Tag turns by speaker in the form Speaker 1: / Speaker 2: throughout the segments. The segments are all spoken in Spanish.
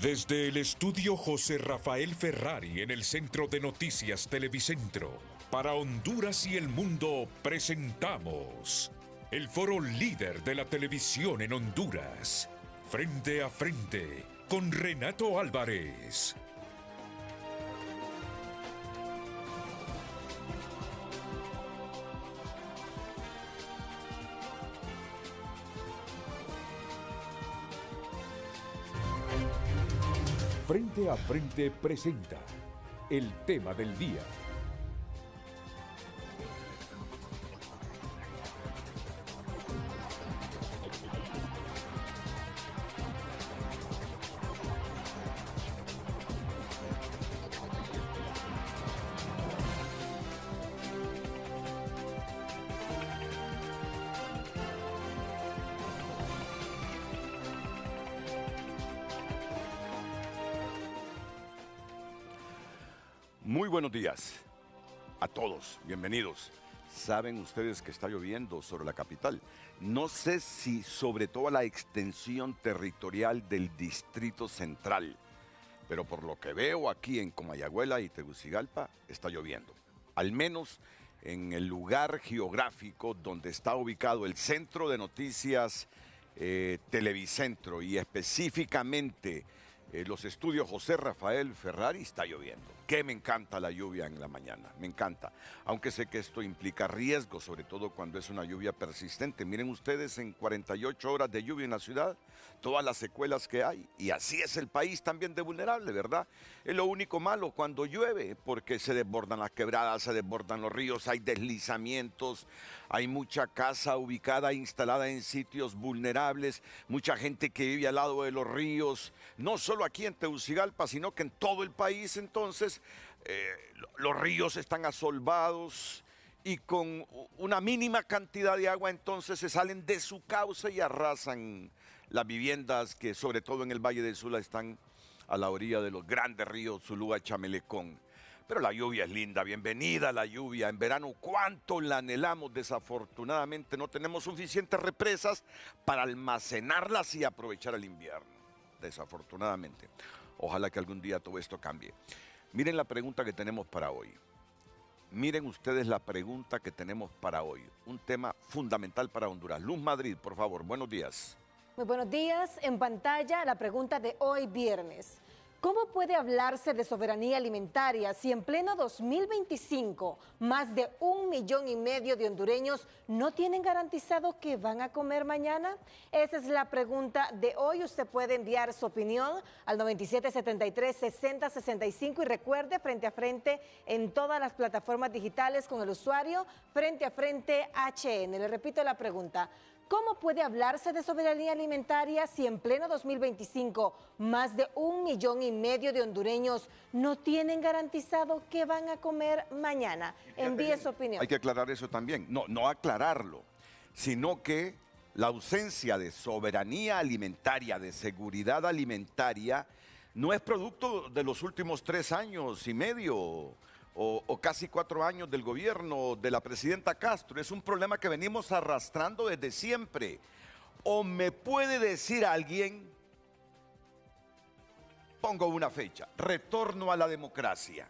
Speaker 1: Desde el estudio José Rafael Ferrari en el Centro de Noticias Televicentro, para Honduras y el mundo presentamos el foro líder de la televisión en Honduras, Frente a Frente, con Renato Álvarez. Frente a Frente presenta el tema del día.
Speaker 2: Muy buenos días a todos, bienvenidos. Saben ustedes que está lloviendo sobre la capital. No sé si sobre toda la extensión territorial del Distrito Central, pero por lo que veo aquí en Comayagüela y Tegucigalpa está lloviendo. Al menos en el lugar geográfico donde está ubicado el Centro de Noticias Televicentro y específicamente los estudios José Rafael Ferrari, está lloviendo. Que me encanta la lluvia en la mañana, me encanta. Aunque sé que esto implica riesgo, sobre todo cuando es una lluvia persistente. Miren ustedes en 48 horas de lluvia en la ciudad, todas las secuelas que hay. Y así es el país también de vulnerable, ¿verdad? Es lo único malo cuando llueve, porque se desbordan las quebradas, se desbordan los ríos, hay deslizamientos, hay mucha casa ubicada, instalada en sitios vulnerables, mucha gente que vive al lado de los ríos, no solo aquí en Tegucigalpa, sino que en todo el país. Entonces los ríos están asolvados y con una mínima cantidad de agua entonces se salen de su cauce y arrasan las viviendas que sobre todo en el Valle de Sula están a la orilla de los grandes ríos Zulúa, Chamelecón. Pero la lluvia es linda, bienvenida la lluvia. En verano, ¿cuánto la anhelamos? Desafortunadamente no tenemos suficientes represas para almacenarlas y aprovechar el invierno. Desafortunadamente. Ojalá que algún día todo esto cambie. Miren la pregunta que tenemos para hoy. Miren ustedes la pregunta que tenemos para hoy. Un tema fundamental para Honduras. Luz Madrid, por favor, buenos días.
Speaker 3: Muy buenos días. En pantalla la pregunta de hoy viernes. ¿Cómo puede hablarse de soberanía alimentaria si en pleno 2025 más de 1,5 millones de hondureños no tienen garantizado que van a comer mañana? Esa es la pregunta de hoy. Usted puede enviar su opinión al 9773-6065 y recuerde, Frente a Frente en todas las plataformas digitales con el usuario Frente a Frente HN. Le repito la pregunta. ¿Cómo puede hablarse de soberanía alimentaria si en pleno 2025 más de 1,5 millones de hondureños no tienen garantizado que van a comer mañana? Envíe su opinión.
Speaker 2: Hay que aclarar eso también. No aclararlo, sino que la ausencia de soberanía alimentaria, de seguridad alimentaria, no es producto de los últimos 3 años y medio o casi 4 años del gobierno de la presidenta Castro. Es un problema que venimos arrastrando desde siempre. ¿O me puede decir alguien, pongo una fecha, retorno a la democracia,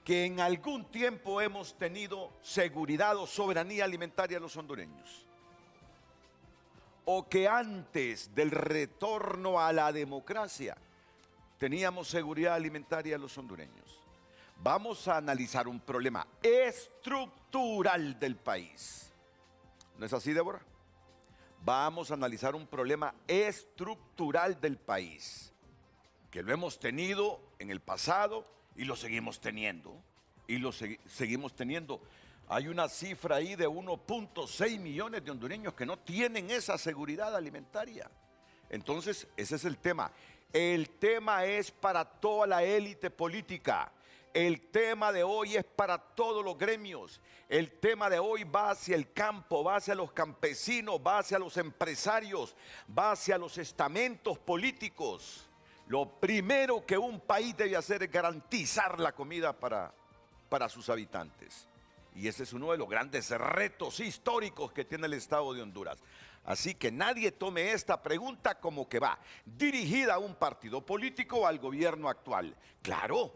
Speaker 2: que en algún tiempo hemos tenido seguridad o soberanía alimentaria los hondureños? ¿O que antes del retorno a la democracia teníamos seguridad alimentaria los hondureños? Vamos a analizar un problema estructural del país. ¿No es así, Débora? Vamos a analizar un problema estructural del país, que lo hemos tenido en el pasado y lo seguimos teniendo. Seguimos teniendo. Hay una cifra ahí de 1,6 millones de hondureños que no tienen esa seguridad alimentaria. Entonces, ese es el tema. El tema es para toda la élite política. El tema de hoy es para todos los gremios. El tema de hoy va hacia el campo, va hacia los campesinos, va hacia los empresarios, va hacia los estamentos políticos. Lo primero que un país debe hacer es garantizar la comida para sus habitantes. Y ese es uno de los grandes retos históricos que tiene el Estado de Honduras. Así que nadie tome esta pregunta como que va dirigida a un partido político o al gobierno actual. Claro,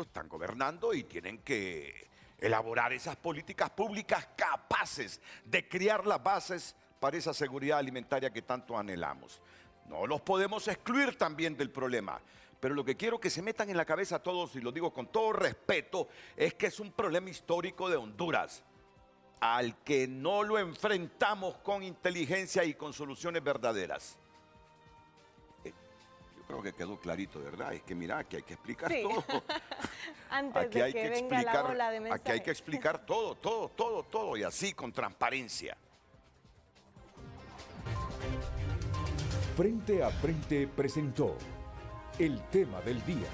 Speaker 2: están gobernando y tienen que elaborar esas políticas públicas capaces de crear las bases para esa seguridad alimentaria que tanto anhelamos. No los podemos excluir también del problema. Pero lo que quiero que se metan en la cabeza a todos, y lo digo con todo respeto, es que es un problema histórico de Honduras, al que no lo enfrentamos con inteligencia y con soluciones verdaderas. Yo creo que quedó clarito, ¿verdad? Es que mira, que hay que explicar todo.
Speaker 3: Antes
Speaker 2: Aquí
Speaker 3: de
Speaker 2: hay
Speaker 3: que
Speaker 2: que
Speaker 3: venga la
Speaker 2: explicar,
Speaker 3: ola de mensajes.
Speaker 2: aquí hay que explicar todo, y así con transparencia.
Speaker 1: Frente a Frente presentó el tema del día.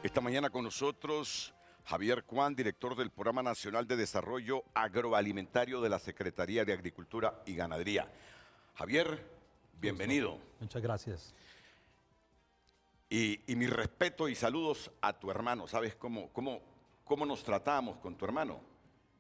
Speaker 2: Esta mañana con nosotros Javier Cuán, director del Programa Nacional de Desarrollo Agroalimentario de la Secretaría de Agricultura y Ganadería. Javier, bienvenido.
Speaker 4: Muchas gracias.
Speaker 2: Y mi respeto y saludos a tu hermano. ¿Sabes cómo nos tratamos con tu hermano?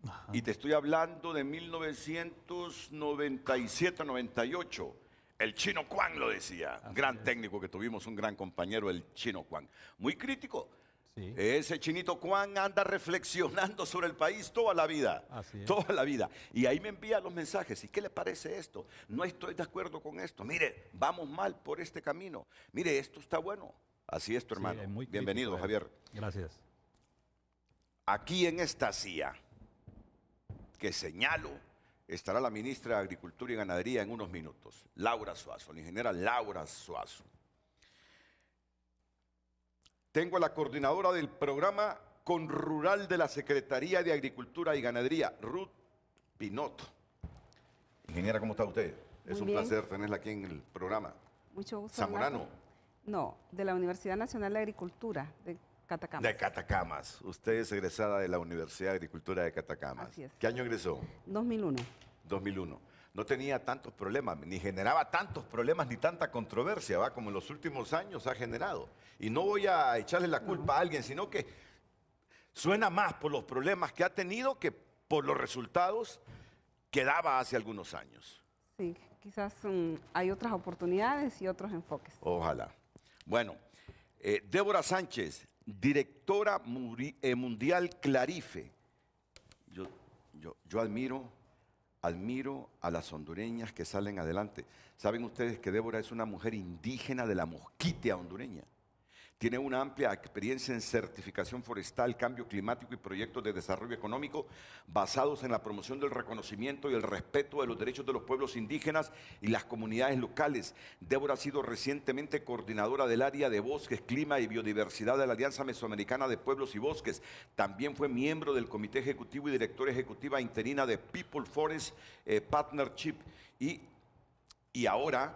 Speaker 4: Ajá.
Speaker 2: Y te estoy hablando de 1997-98. El Chino Cuán lo decía.
Speaker 4: Así
Speaker 2: Gran
Speaker 4: es.
Speaker 2: técnico que tuvimos, un gran compañero, el Chino Cuán. Muy crítico.
Speaker 4: Sí.
Speaker 2: Ese Chinito Cuán anda reflexionando sobre el país toda la vida.
Speaker 4: Así es.
Speaker 2: Toda la vida. Y ahí me envía los mensajes. ¿Y qué le parece esto? No estoy de acuerdo con esto. Mire, vamos mal por este camino. Mire, esto está bueno. Así es tu
Speaker 4: Sí,
Speaker 2: hermano.
Speaker 4: es muy
Speaker 2: Bienvenido,
Speaker 4: crítico,
Speaker 2: Javier.
Speaker 4: Gracias.
Speaker 2: Aquí en esta silla que señalo estará la ministra de Agricultura y Ganadería en unos minutos, Laura Suazo, la ingeniera Laura Suazo. Tengo a la coordinadora del programa Conrural de la Secretaría de Agricultura y Ganadería, Ruth Pinotto. Ingeniera, ¿cómo está usted? Es
Speaker 5: Muy
Speaker 2: un
Speaker 5: bien.
Speaker 2: placer tenerla aquí en el programa.
Speaker 5: Mucho gusto.
Speaker 2: ¿Zamorano?
Speaker 5: Renato. No, de la Universidad Nacional de Agricultura de Catacamas.
Speaker 2: De Catacamas. Usted es egresada de la Universidad de Agricultura de Catacamas.
Speaker 5: Así es.
Speaker 2: ¿Qué año egresó?
Speaker 5: 2001.
Speaker 2: 2001. No tenía tantos problemas, ni generaba tantos problemas ni tanta controversia, ¿va? Como en los últimos años ha generado. Y no voy a echarle la culpa a alguien, sino que suena más por los problemas que ha tenido que por los resultados que daba hace algunos años.
Speaker 5: Sí, quizás hay otras oportunidades y otros enfoques.
Speaker 2: Ojalá. Bueno, Débora Sánchez, directora mundial Clarife. Yo admiro a las hondureñas que salen adelante. Saben ustedes que Débora es una mujer indígena de la Mosquitia hondureña. Tiene una amplia experiencia en certificación forestal, cambio climático y proyectos de desarrollo económico basados en la promoción del reconocimiento y el respeto de los derechos de los pueblos indígenas y las comunidades locales. Débora ha sido recientemente coordinadora del área de bosques, clima y biodiversidad de la Alianza Mesoamericana de Pueblos y Bosques. También fue miembro del Comité Ejecutivo y Directora Ejecutiva Interina de People Forest Partnership. Y ahora,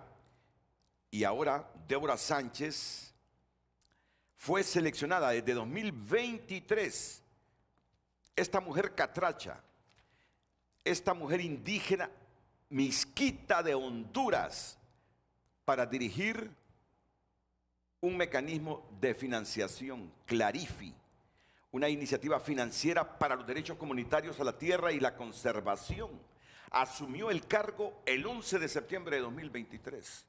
Speaker 2: Débora Sánchez fue seleccionada desde 2023, esta mujer catracha, esta mujer indígena misquita de Honduras, para dirigir un mecanismo de financiación, Clarifi, una iniciativa financiera para los derechos comunitarios a la tierra y la conservación. Asumió el cargo el 11 de septiembre de 2023.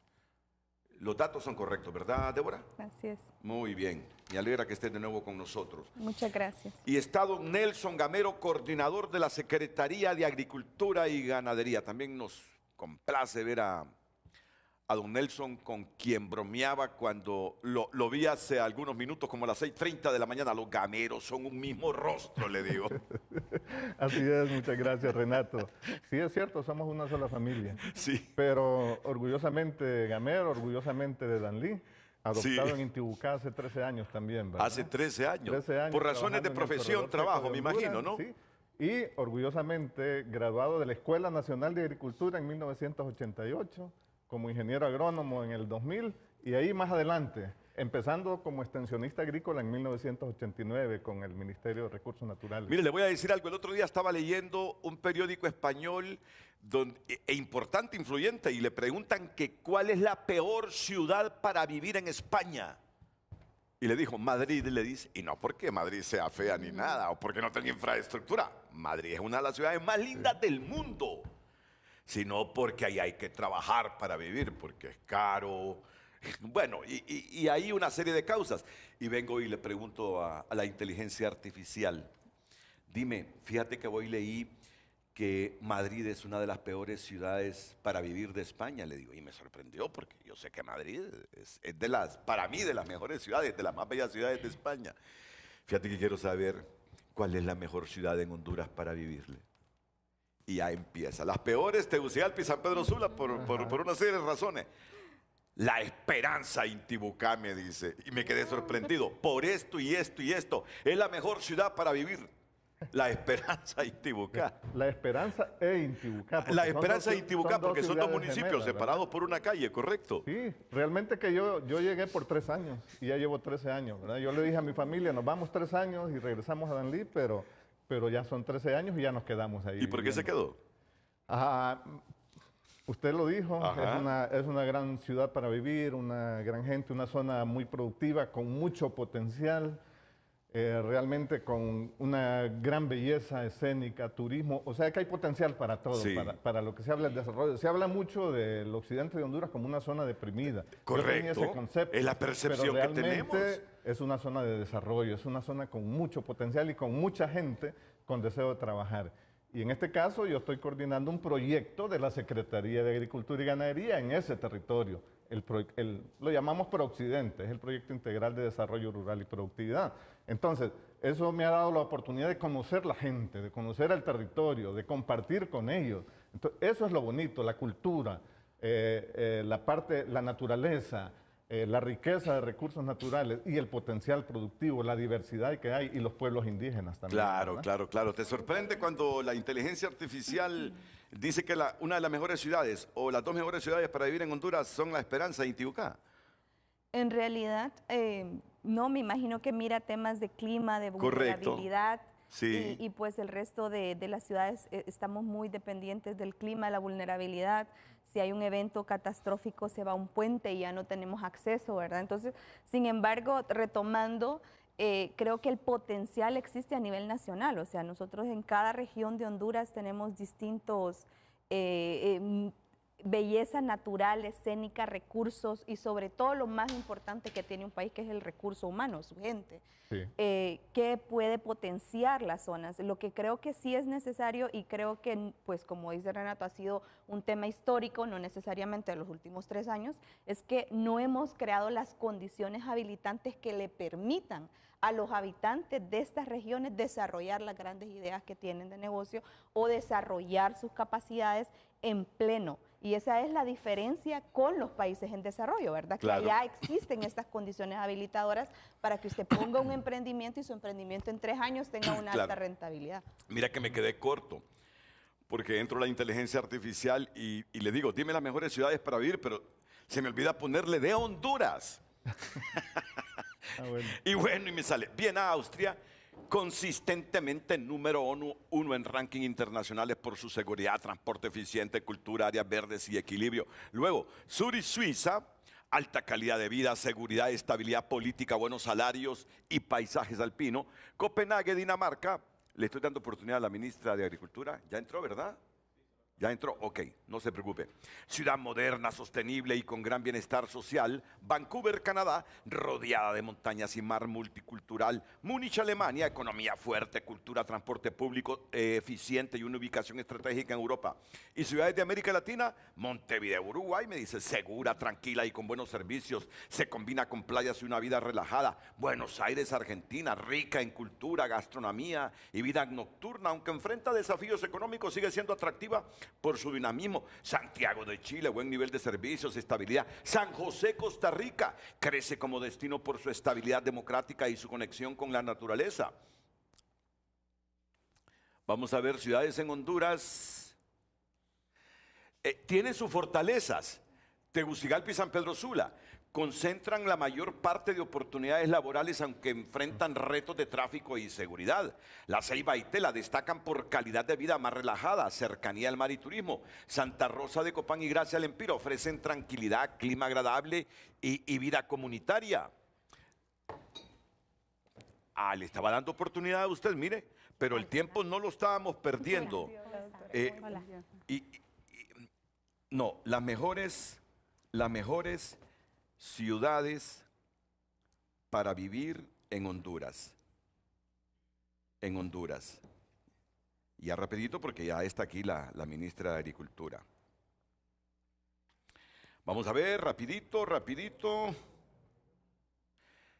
Speaker 2: Los datos son correctos, ¿verdad, Débora?
Speaker 6: Así es.
Speaker 2: Muy bien. Me alegra que esté de nuevo con nosotros.
Speaker 6: Muchas gracias.
Speaker 2: Y está don Nelson Gamero, coordinador de la Secretaría de Agricultura y Ganadería. También nos complace ver a don Nelson, con quien bromeaba cuando lo vi hace algunos minutos, como a las 6:30 de la mañana. Los gameros son un mismo rostro, le digo.
Speaker 7: Así es, muchas gracias, Renato. Sí, es cierto, somos una sola familia.
Speaker 2: Sí.
Speaker 7: Pero orgullosamente gamero, orgullosamente de Danlí, adoptado
Speaker 2: Sí.
Speaker 7: en Intibucá hace 13 años también, ¿verdad?
Speaker 2: Hace 13 años.
Speaker 7: 13 años
Speaker 2: Por razones de
Speaker 7: trabajando en el
Speaker 2: profesión,
Speaker 7: corredor
Speaker 2: trabajo,
Speaker 7: seco
Speaker 2: me
Speaker 7: de
Speaker 2: imagino,
Speaker 7: Honduras,
Speaker 2: ¿no?
Speaker 7: Sí. Y orgullosamente graduado de la Escuela Nacional de Agricultura en 1988, como ingeniero agrónomo en el 2000, y ahí más adelante, empezando como extensionista agrícola en 1989 con el Ministerio de Recursos Naturales.
Speaker 2: Mire, le voy a decir algo. El otro día estaba leyendo un periódico español importante, influyente, y le preguntan que cuál es la peor ciudad para vivir en España. Y le dijo, Madrid, le dice, y no porque Madrid sea fea ni nada, o porque no tenga infraestructura. Madrid es una de las ciudades más lindas del mundo, sino porque ahí hay que trabajar para vivir, porque es caro. Bueno, y hay una serie de causas. Y vengo y le pregunto a la inteligencia artificial, dime, fíjate que hoy leí que Madrid es una de las peores ciudades para vivir de España, le digo, y me sorprendió porque yo sé que Madrid es de las, para mí, de las mejores ciudades, de las más bellas ciudades de España. Fíjate que quiero saber cuál es la mejor ciudad en Honduras para vivirle. Y ya empieza. Las peores, Tegucigalpa y San Pedro Sula, por una serie de razones. La Esperanza, Intibucá, me dice, y me quedé sorprendido, por esto y esto y esto, es la mejor ciudad para vivir. La Esperanza e Intibucá.
Speaker 7: La Esperanza e Intibucá.
Speaker 2: La Esperanza e Intibucá, porque son dos
Speaker 7: ciudades
Speaker 2: municipios
Speaker 7: gemelas,
Speaker 2: separados
Speaker 7: ¿verdad?
Speaker 2: por una calle, ¿correcto?
Speaker 7: Sí, realmente que yo llegué por 3 años y ya llevo 13 años, ¿verdad? Yo le dije a mi familia, nos vamos 3 años y regresamos a Danlí, pero ya son 13 años y ya nos quedamos ahí.
Speaker 2: ¿Y por qué se quedó?
Speaker 7: Usted lo dijo,
Speaker 2: Ajá.
Speaker 7: es una gran ciudad para vivir, una gran gente, una zona muy productiva, con mucho potencial. Realmente con una gran belleza escénica, turismo, o sea que hay potencial para todo,
Speaker 2: Sí.
Speaker 7: para lo que se habla del desarrollo. Se habla mucho del occidente de Honduras como una zona deprimida. Yo tenía
Speaker 2: Correcto.
Speaker 7: ese concepto,
Speaker 2: Es la percepción
Speaker 7: pero
Speaker 2: que tenemos.
Speaker 7: realmente es una zona de desarrollo, es una zona con mucho potencial y con mucha gente con deseo de trabajar. Y en este caso yo estoy coordinando un proyecto de la Secretaría de Agricultura y Ganadería en ese territorio. Lo llamamos ProOccidente, es el Proyecto Integral de Desarrollo Rural y Productividad. Entonces, eso me ha dado la oportunidad de conocer la gente, de conocer el territorio, de compartir con ellos. Entonces, eso es lo bonito, la cultura, la naturaleza, la riqueza de recursos naturales y el potencial productivo, la diversidad que hay y los pueblos indígenas también.
Speaker 2: Claro,
Speaker 7: ¿verdad?
Speaker 2: claro, claro. ¿Te sorprende cuando la inteligencia artificial dice que una de las mejores ciudades o las 2 mejores ciudades para vivir en Honduras son La Esperanza e Intibucá?
Speaker 4: En realidad, no, me imagino que mira temas de clima, de
Speaker 2: Correcto.
Speaker 4: vulnerabilidad.
Speaker 2: Sí.
Speaker 4: Y pues el resto de las ciudades estamos muy dependientes del clima, la vulnerabilidad. Si hay un evento catastrófico, se va un puente y ya no tenemos acceso, ¿verdad? Entonces, sin embargo, retomando, creo que el potencial existe a nivel nacional. O sea, nosotros en cada región de Honduras tenemos distintos belleza natural, escénica, recursos y sobre todo lo más importante que tiene un país, que es el recurso humano, su gente,
Speaker 7: Sí.
Speaker 4: que puede potenciar las zonas. Lo que creo que sí es necesario y creo que, pues como dice Renato, ha sido un tema histórico, no necesariamente de los últimos 3 años, es que no hemos creado las condiciones habilitantes que le permitan a los habitantes de estas regiones desarrollar las grandes ideas que tienen de negocio o desarrollar sus capacidades en pleno. Y esa es la diferencia con los países en desarrollo, ¿verdad?
Speaker 2: Claro.
Speaker 4: Que ya existen estas condiciones habilitadoras para que usted ponga un emprendimiento y su emprendimiento en 3 años tenga una
Speaker 2: Claro.
Speaker 4: alta rentabilidad.
Speaker 2: Mira que me quedé corto, porque entro a la inteligencia artificial y le digo, dime las mejores ciudades para vivir, pero se me olvida ponerle de Honduras.
Speaker 7: Bueno.
Speaker 2: Y bueno, y me sale Viena, Austria, consistentemente número 1 en ranking internacionales por su seguridad, transporte eficiente, cultura, áreas verdes y equilibrio. Luego, Zurich, Suiza, alta calidad de vida, seguridad, estabilidad política, buenos salarios y paisajes alpinos. Copenhague, Dinamarca. Le estoy dando oportunidad a la ministra de Agricultura. ¿Ya entró, verdad? ¿Ya entró? Ok, no se preocupe. Ciudad moderna, sostenible y con gran bienestar social. Vancouver, Canadá, rodeada de montañas y mar, multicultural. Múnich, Alemania, economía fuerte, cultura, transporte público eficiente y una ubicación estratégica en Europa. Y ciudades de América Latina, Montevideo, Uruguay, me dice, segura, tranquila y con buenos servicios. Se combina con playas y una vida relajada. Buenos Aires, Argentina, rica en cultura, gastronomía y vida nocturna, aunque enfrenta desafíos económicos, sigue siendo atractiva por su dinamismo. Santiago de Chile, buen nivel de servicios, estabilidad. San José, Costa Rica, crece como destino por su estabilidad democrática y su conexión con la naturaleza. Vamos a ver ciudades en Honduras. Tiene sus fortalezas. Tegucigalpa y San Pedro Sula concentran la mayor parte de oportunidades laborales, aunque enfrentan retos de tráfico y seguridad. La Ceiba y Tela destacan por calidad de vida más relajada, cercanía al mar y turismo. Santa Rosa de Copán y Gracia al Empiro ofrecen tranquilidad, clima agradable y vida comunitaria. le estaba dando oportunidad a usted, mire, pero el tiempo no lo estábamos perdiendo.
Speaker 5: Hola.
Speaker 2: No, las mejores ciudades para vivir en Honduras. En Honduras. Ya rapidito porque ya está aquí la ministra de Agricultura. Vamos a ver, rapidito.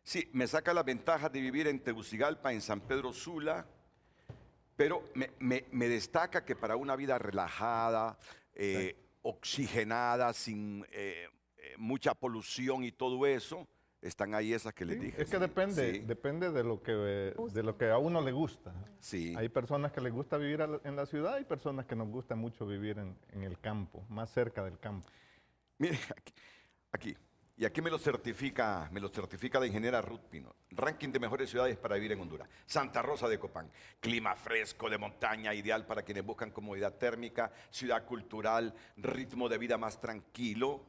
Speaker 2: Sí, me saca las ventajas de vivir en Tegucigalpa, en San Pedro Sula, pero me destaca que para una vida relajada, oxigenada, sin mucha polución y todo eso, están ahí esas que les dije.
Speaker 7: Es que depende de lo que a uno le gusta.
Speaker 2: Sí.
Speaker 7: Hay personas que les gusta vivir en la ciudad y personas que nos gusta mucho vivir en el campo, más cerca del campo.
Speaker 2: Mire, aquí. Y aquí me lo certifica la ingeniera Ruth Pino. Ranking de mejores ciudades para vivir en Honduras. Santa Rosa de Copán. Clima fresco de montaña, ideal para quienes buscan comodidad térmica, ciudad cultural, ritmo de vida más tranquilo.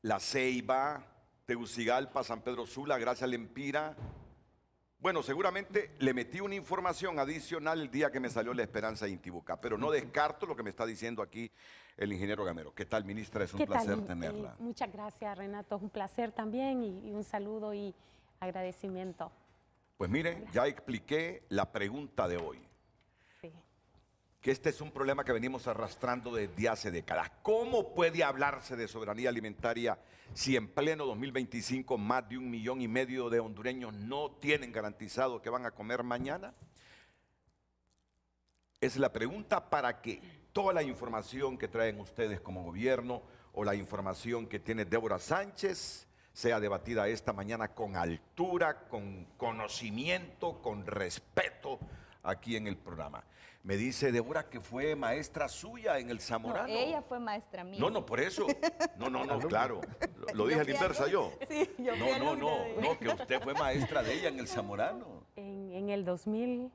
Speaker 2: La Ceiba, Tegucigalpa, San Pedro Sula, Gracia Lempira. Bueno, seguramente le metí una información adicional el día que me salió La Esperanza de Intibucá, pero no descarto lo que me está diciendo aquí el ingeniero Gamero. ¿Qué tal, ministra? Es un placer tenerla.
Speaker 6: Muchas gracias, Renato. Es un placer también y un saludo y agradecimiento.
Speaker 2: Pues mire, ya expliqué la pregunta de hoy.
Speaker 6: Sí.
Speaker 2: Que este es un problema que venimos arrastrando desde hace décadas. ¿Cómo puede hablarse de soberanía alimentaria si en pleno 2025 más de 1,5 millones de hondureños no tienen garantizado que van a comer mañana? Es la pregunta para que toda la información que traen ustedes como gobierno o la información que tiene Débora Sánchez sea debatida esta mañana con altura, con conocimiento, con respeto aquí en el programa. Me dice Débora que fue maestra suya en el Zamorano.
Speaker 4: No, ella fue maestra mía.
Speaker 2: No, por eso. No, claro. Lo dije a la inversa yo.
Speaker 4: Sí, yo fui
Speaker 2: No, que usted fue maestra de ella en el Zamorano.
Speaker 6: En el 2000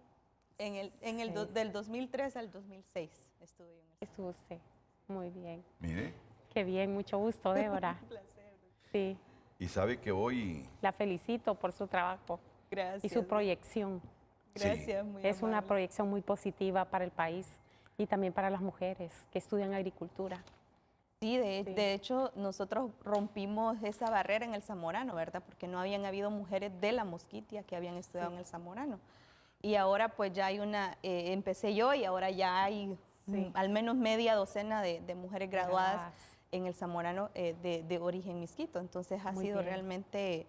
Speaker 4: del 2003 al 2006 estuve en el
Speaker 6: estuvo usted. Muy bien.
Speaker 2: Mire.
Speaker 6: Qué bien, mucho gusto, Débora.
Speaker 4: Un placer.
Speaker 6: Sí.
Speaker 2: Y sabe que hoy...
Speaker 6: La felicito por su trabajo.
Speaker 4: Gracias.
Speaker 6: Y su proyección.
Speaker 4: Gracias, muy
Speaker 6: Es una
Speaker 4: amable.
Speaker 6: proyección muy positiva para el país y también para las mujeres que estudian agricultura.
Speaker 4: Sí, de hecho, nosotros rompimos esa barrera en el Zamorano, ¿verdad? Porque no habían habido mujeres de la Mosquitia que habían estudiado en el Zamorano. Y ahora pues ya hay empecé yo y ahora ya hay al menos media docena de mujeres graduadas en el Zamorano de origen misquito. Entonces ha sido realmente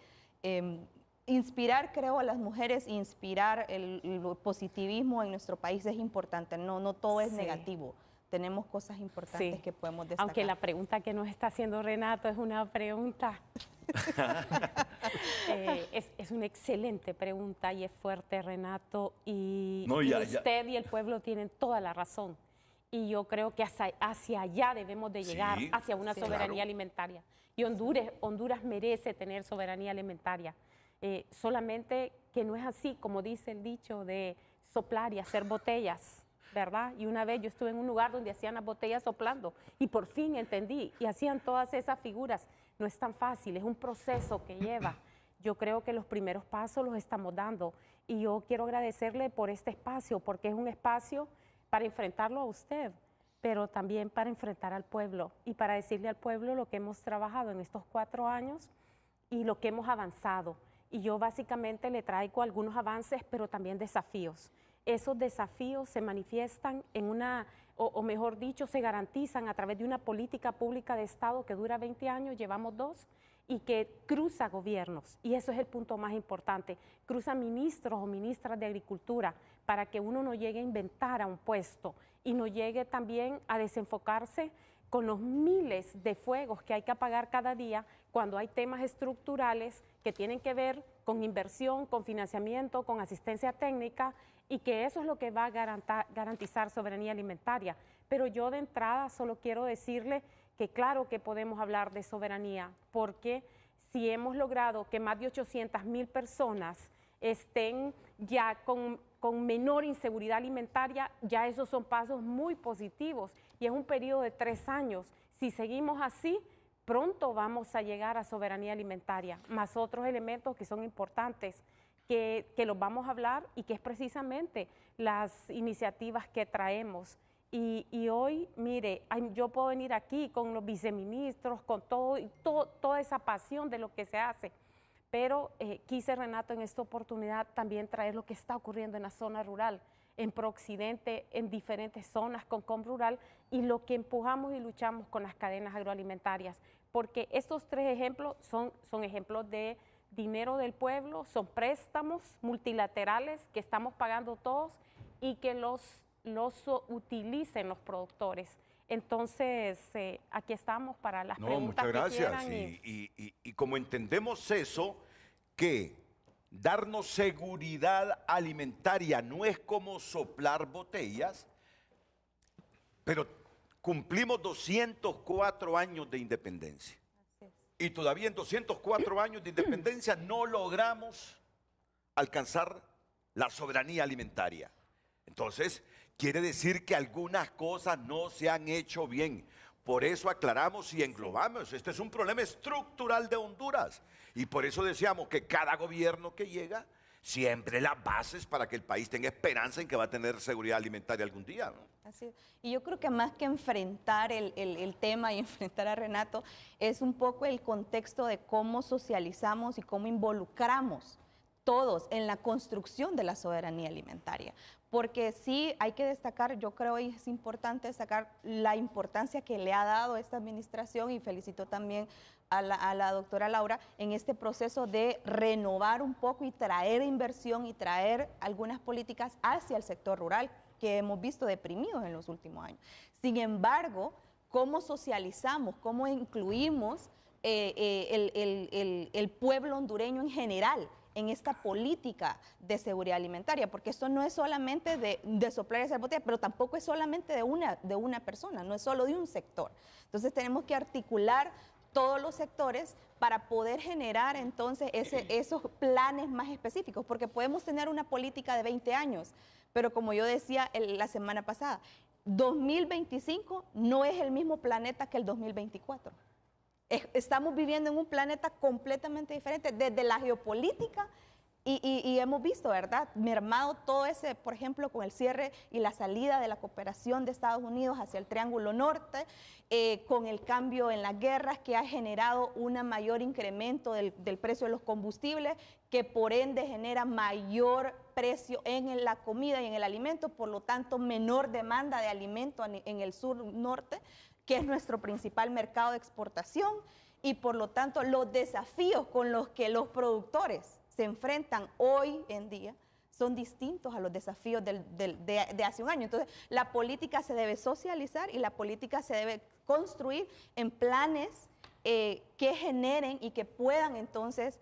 Speaker 4: inspirar, creo, a las mujeres, inspirar el positivismo en nuestro país es importante. No todo es negativo. Tenemos cosas importantes que podemos destacar.
Speaker 6: Aunque la pregunta que nos está haciendo Renato es una pregunta, es una excelente pregunta y es fuerte, Renato, y usted y el pueblo tienen toda la razón. Y yo creo que hacia allá debemos de llegar, hacia una soberanía alimentaria. Y Honduras merece tener soberanía alimentaria. Solamente que no es así, como dice el dicho, de soplar y hacer botellas, ¿verdad? Y una vez yo estuve en un lugar donde hacían las botellas soplando y por fin entendí y hacían todas esas figuras. No es tan fácil, es un proceso que lleva. Yo creo que los primeros pasos los estamos dando y yo quiero agradecerle por este espacio porque es un espacio para enfrentarlo a usted, pero también para enfrentar al pueblo y para decirle al pueblo lo que hemos trabajado en estos 4 años y lo que hemos avanzado. Y yo básicamente le traigo algunos avances, pero también desafíos. Esos desafíos se manifiestan o mejor dicho, se garantizan a través de una política pública de Estado que dura 20 años, llevamos 2, y que cruza gobiernos. Y eso es el punto más importante. Cruza ministros o ministras de Agricultura para que uno no llegue a inventar a un puesto y no llegue también a desenfocarse con los miles de fuegos que hay que apagar cada día cuando hay temas estructurales que tienen que ver con inversión, con financiamiento, con asistencia técnica, y que eso es lo que va a garantizar soberanía alimentaria. Pero yo de entrada solo quiero decirle que claro que podemos hablar de soberanía, porque si hemos logrado que más de 800,000 personas estén ya con menor inseguridad alimentaria, ya esos son pasos muy positivos y es un periodo de 3 años. Si seguimos así, pronto vamos a llegar a soberanía alimentaria, más otros elementos que son importantes, que los vamos a hablar y que es precisamente las iniciativas que traemos. Y hoy, mire, yo puedo venir aquí con los viceministros, con toda esa pasión de lo que se hace, pero quise, Renato, en esta oportunidad también traer lo que está ocurriendo en la zona rural, en Prooccidente, en diferentes zonas con Comrural, y lo que empujamos y luchamos con las cadenas agroalimentarias, porque estos 3 ejemplos son ejemplos de dinero del pueblo, son préstamos multilaterales que estamos pagando todos y que los utilicen los productores. Entonces, aquí estamos para las preguntas
Speaker 2: muchas gracias.
Speaker 6: que quieran.
Speaker 2: Y como entendemos eso, que darnos seguridad alimentaria no es como soplar botellas, pero cumplimos 204 años de independencia. Y todavía en 204 años de independencia no logramos alcanzar la soberanía alimentaria. Entonces, quiere decir que algunas cosas no se han hecho bien. Por eso aclaramos y englobamos. Este es un problema estructural de Honduras. Y por eso decíamos que cada gobierno que llega siempre las bases para que el país tenga esperanza en que va a tener seguridad alimentaria algún día, ¿no?
Speaker 4: Así es. Y yo creo que más que enfrentar el tema y enfrentar a Renato, es un poco el contexto de cómo socializamos y cómo involucramos todos en la construcción de la soberanía alimentaria. Porque sí hay que destacar, yo creo que es importante destacar la importancia que le ha dado esta administración, y felicito también a la doctora Laura en este proceso de renovar un poco y traer inversión y traer algunas políticas hacia el sector rural que hemos visto deprimidos en los últimos años. Sin embargo, ¿cómo socializamos, cómo incluimos el pueblo hondureño en general en esta política de seguridad alimentaria? Porque esto no es solamente de soplar y hacer botellas, pero tampoco es solamente de una persona, no es solo de un sector. Entonces tenemos que articular todos los sectores para poder generar entonces esos planes más específicos, porque podemos tener una política de 20 años, pero como yo decía la semana pasada, 2025 no es el mismo planeta que el 2024. Estamos viviendo en un planeta completamente diferente, desde la geopolítica, y hemos visto, ¿verdad?, mermado todo ese, por ejemplo, con el cierre y la salida de la cooperación de Estados Unidos hacia el Triángulo Norte, con el cambio en las guerras que ha generado un mayor incremento del precio de los combustibles, que por ende genera mayor precio en la comida y en el alimento, por lo tanto menor demanda de alimento en el sur norte, que es nuestro principal mercado de exportación, y por lo tanto los desafíos con los que los productores se enfrentan hoy en día son distintos a los desafíos de hace un año. Entonces, la política se debe socializar y la política se debe construir en planes que generen y que puedan entonces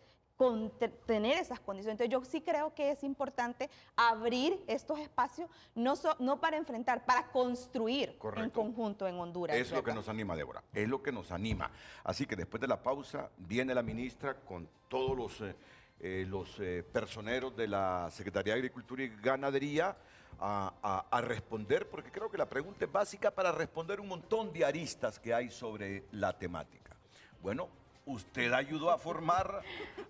Speaker 4: tener esas condiciones. Entonces, yo sí creo que es importante abrir estos espacios, no para enfrentar, para construir. Correcto. En conjunto en Honduras.
Speaker 2: Es lo que nos anima, Débora, es lo que nos anima. Así que después de la pausa viene la ministra con todos los personeros de la Secretaría de Agricultura y Ganadería a responder, porque creo que la pregunta es básica para responder un montón de aristas que hay sobre la temática. Bueno, usted ayudó a formar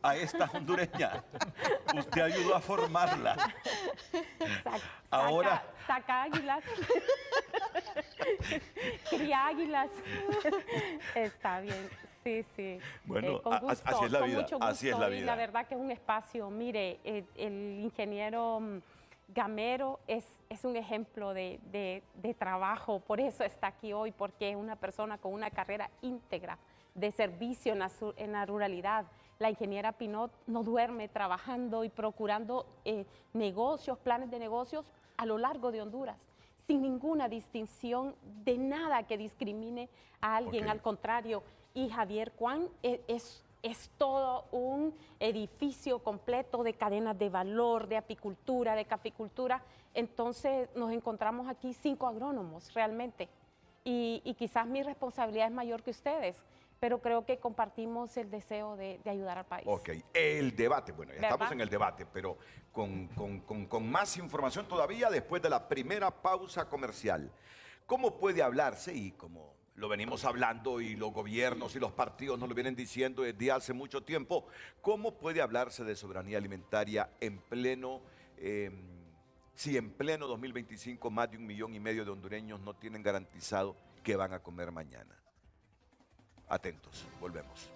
Speaker 2: a esta hondureña. Usted ayudó a formarla. Ahora
Speaker 6: saca águilas. Cría águilas. Está bien. Sí, sí.
Speaker 2: Bueno,
Speaker 6: con gusto,
Speaker 2: así es la vida.
Speaker 6: Mucho gusto,
Speaker 2: así es la vida.
Speaker 6: Y la verdad que es un espacio. Mire, el ingeniero Gamero es un ejemplo de trabajo. Por eso está aquí hoy, porque es una persona con una carrera íntegra de servicio en la ruralidad. La ingeniera Pinot no duerme trabajando y procurando negocios, planes de negocios a lo largo de Honduras, sin ninguna distinción de nada que discrimine a alguien. Okay. Al contrario, y Javier Cuán es todo un edificio completo de cadenas de valor, de apicultura, de caficultura. Entonces nos encontramos aquí 5 agrónomos realmente, y quizás mi responsabilidad es mayor que ustedes, pero creo que compartimos el deseo de ayudar al país.
Speaker 2: Ok, el debate, bueno, ya estamos en el debate, pero con más información todavía después de la primera pausa comercial. ¿Cómo puede hablarse, y como lo venimos hablando y los gobiernos y los partidos nos lo vienen diciendo desde hace mucho tiempo. ¿Cómo puede hablarse de soberanía alimentaria en pleno, si en pleno 2025 más de 1,5 millones de hondureños no tienen garantizado qué van a comer mañana? Atentos, volvemos.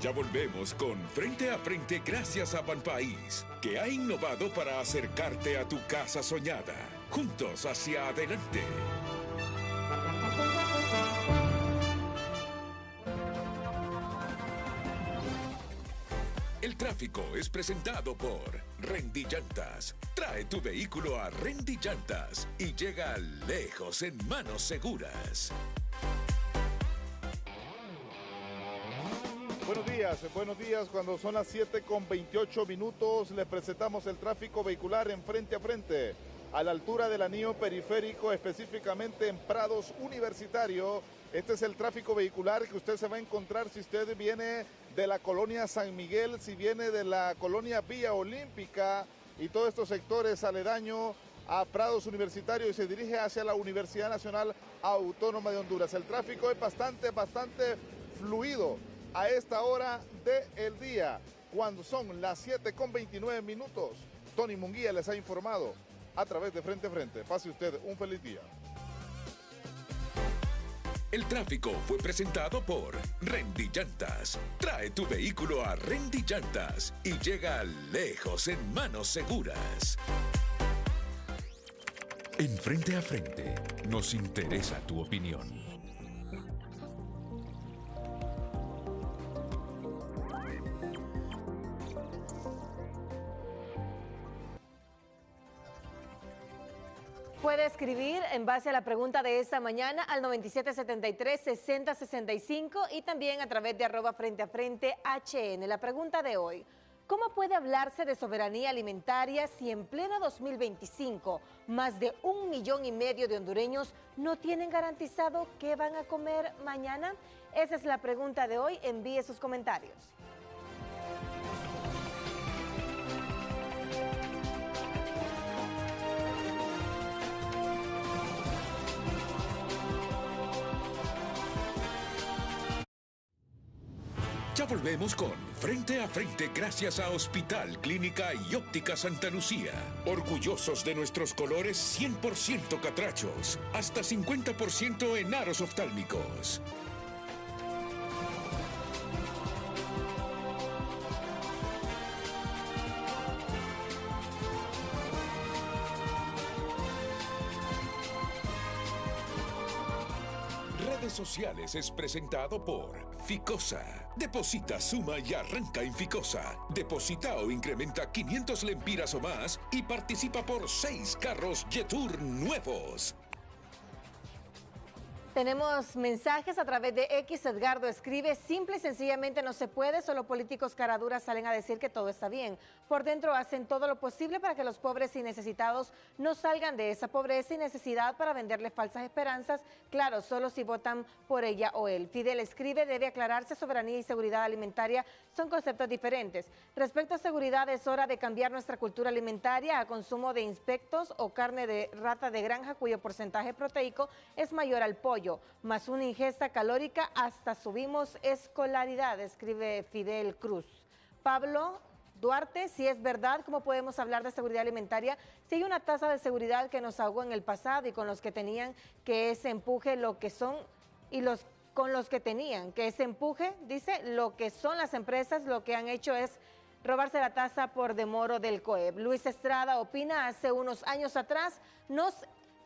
Speaker 1: Ya volvemos con Frente a Frente gracias a Banpaís, que ha innovado para acercarte a tu casa soñada. Juntos hacia adelante. El tráfico es presentado por Rendy Llantas. Trae tu vehículo a Rendy Llantas y llega lejos en manos seguras.
Speaker 8: Buenos días. Cuando son las 7:28, les presentamos el tráfico vehicular en Frente a Frente. A la altura del anillo periférico, específicamente en Prados Universitario. Este es el tráfico vehicular que usted se va a encontrar si usted viene de la colonia San Miguel, si viene de la colonia Villa Olímpica y todos estos sectores aledaños a Prados Universitario y se dirige hacia la Universidad Nacional Autónoma de Honduras. El tráfico es bastante fluido a esta hora del día, cuando son las 7:29. Tony Munguía les ha informado a través de Frente a Frente. Pase usted un feliz día.
Speaker 1: El tráfico fue presentado por Rendy Llantas. Trae tu vehículo a Rendy Llantas y llega lejos en manos seguras. En Frente a Frente nos interesa tu opinión.
Speaker 3: Puede escribir en base a la pregunta de esta mañana al 9773-6065 y también a través de @frenteafrente HN. La pregunta de hoy: ¿cómo puede hablarse de soberanía alimentaria si en pleno 2025 más de 1,5 millones de hondureños no tienen garantizado qué van a comer mañana? Esa es la pregunta de hoy. Envíe sus comentarios.
Speaker 1: Ya volvemos con Frente a Frente gracias a Hospital, Clínica y Óptica Santa Lucía. Orgullosos de nuestros colores 100% catrachos, hasta 50% en aros oftálmicos. Redes sociales es presentado por Ficosa. Deposita, suma y arranca en Ficosa. Deposita o incrementa 500 lempiras o más y participa por 6 carros Jetour nuevos.
Speaker 3: Tenemos mensajes a través de X. Edgardo escribe: simple y sencillamente no se puede, solo políticos caraduras salen a decir que todo está bien. Por dentro hacen todo lo posible para que los pobres y necesitados no salgan de esa pobreza y necesidad para venderle falsas esperanzas, claro, solo si votan por ella o él. Fidel escribe: debe aclararse, soberanía y seguridad alimentaria son conceptos diferentes. Respecto a seguridad, es hora de cambiar nuestra cultura alimentaria a consumo de insectos o carne de rata de granja cuyo porcentaje proteico es mayor al pollo, más una ingesta calórica, hasta subimos escolaridad, escribe Fidel Cruz. Pablo Duarte: si es verdad, ¿cómo podemos hablar de seguridad alimentaria si hay una tasa de seguridad que nos ahogó en el pasado y con los que tenían que ese empuje lo que son y los con los que tenían que ese empuje, dice, lo que son las empresas, lo que han hecho es robarse la tasa por demoro del COEP? Luis Estrada opina: hace unos años atrás nos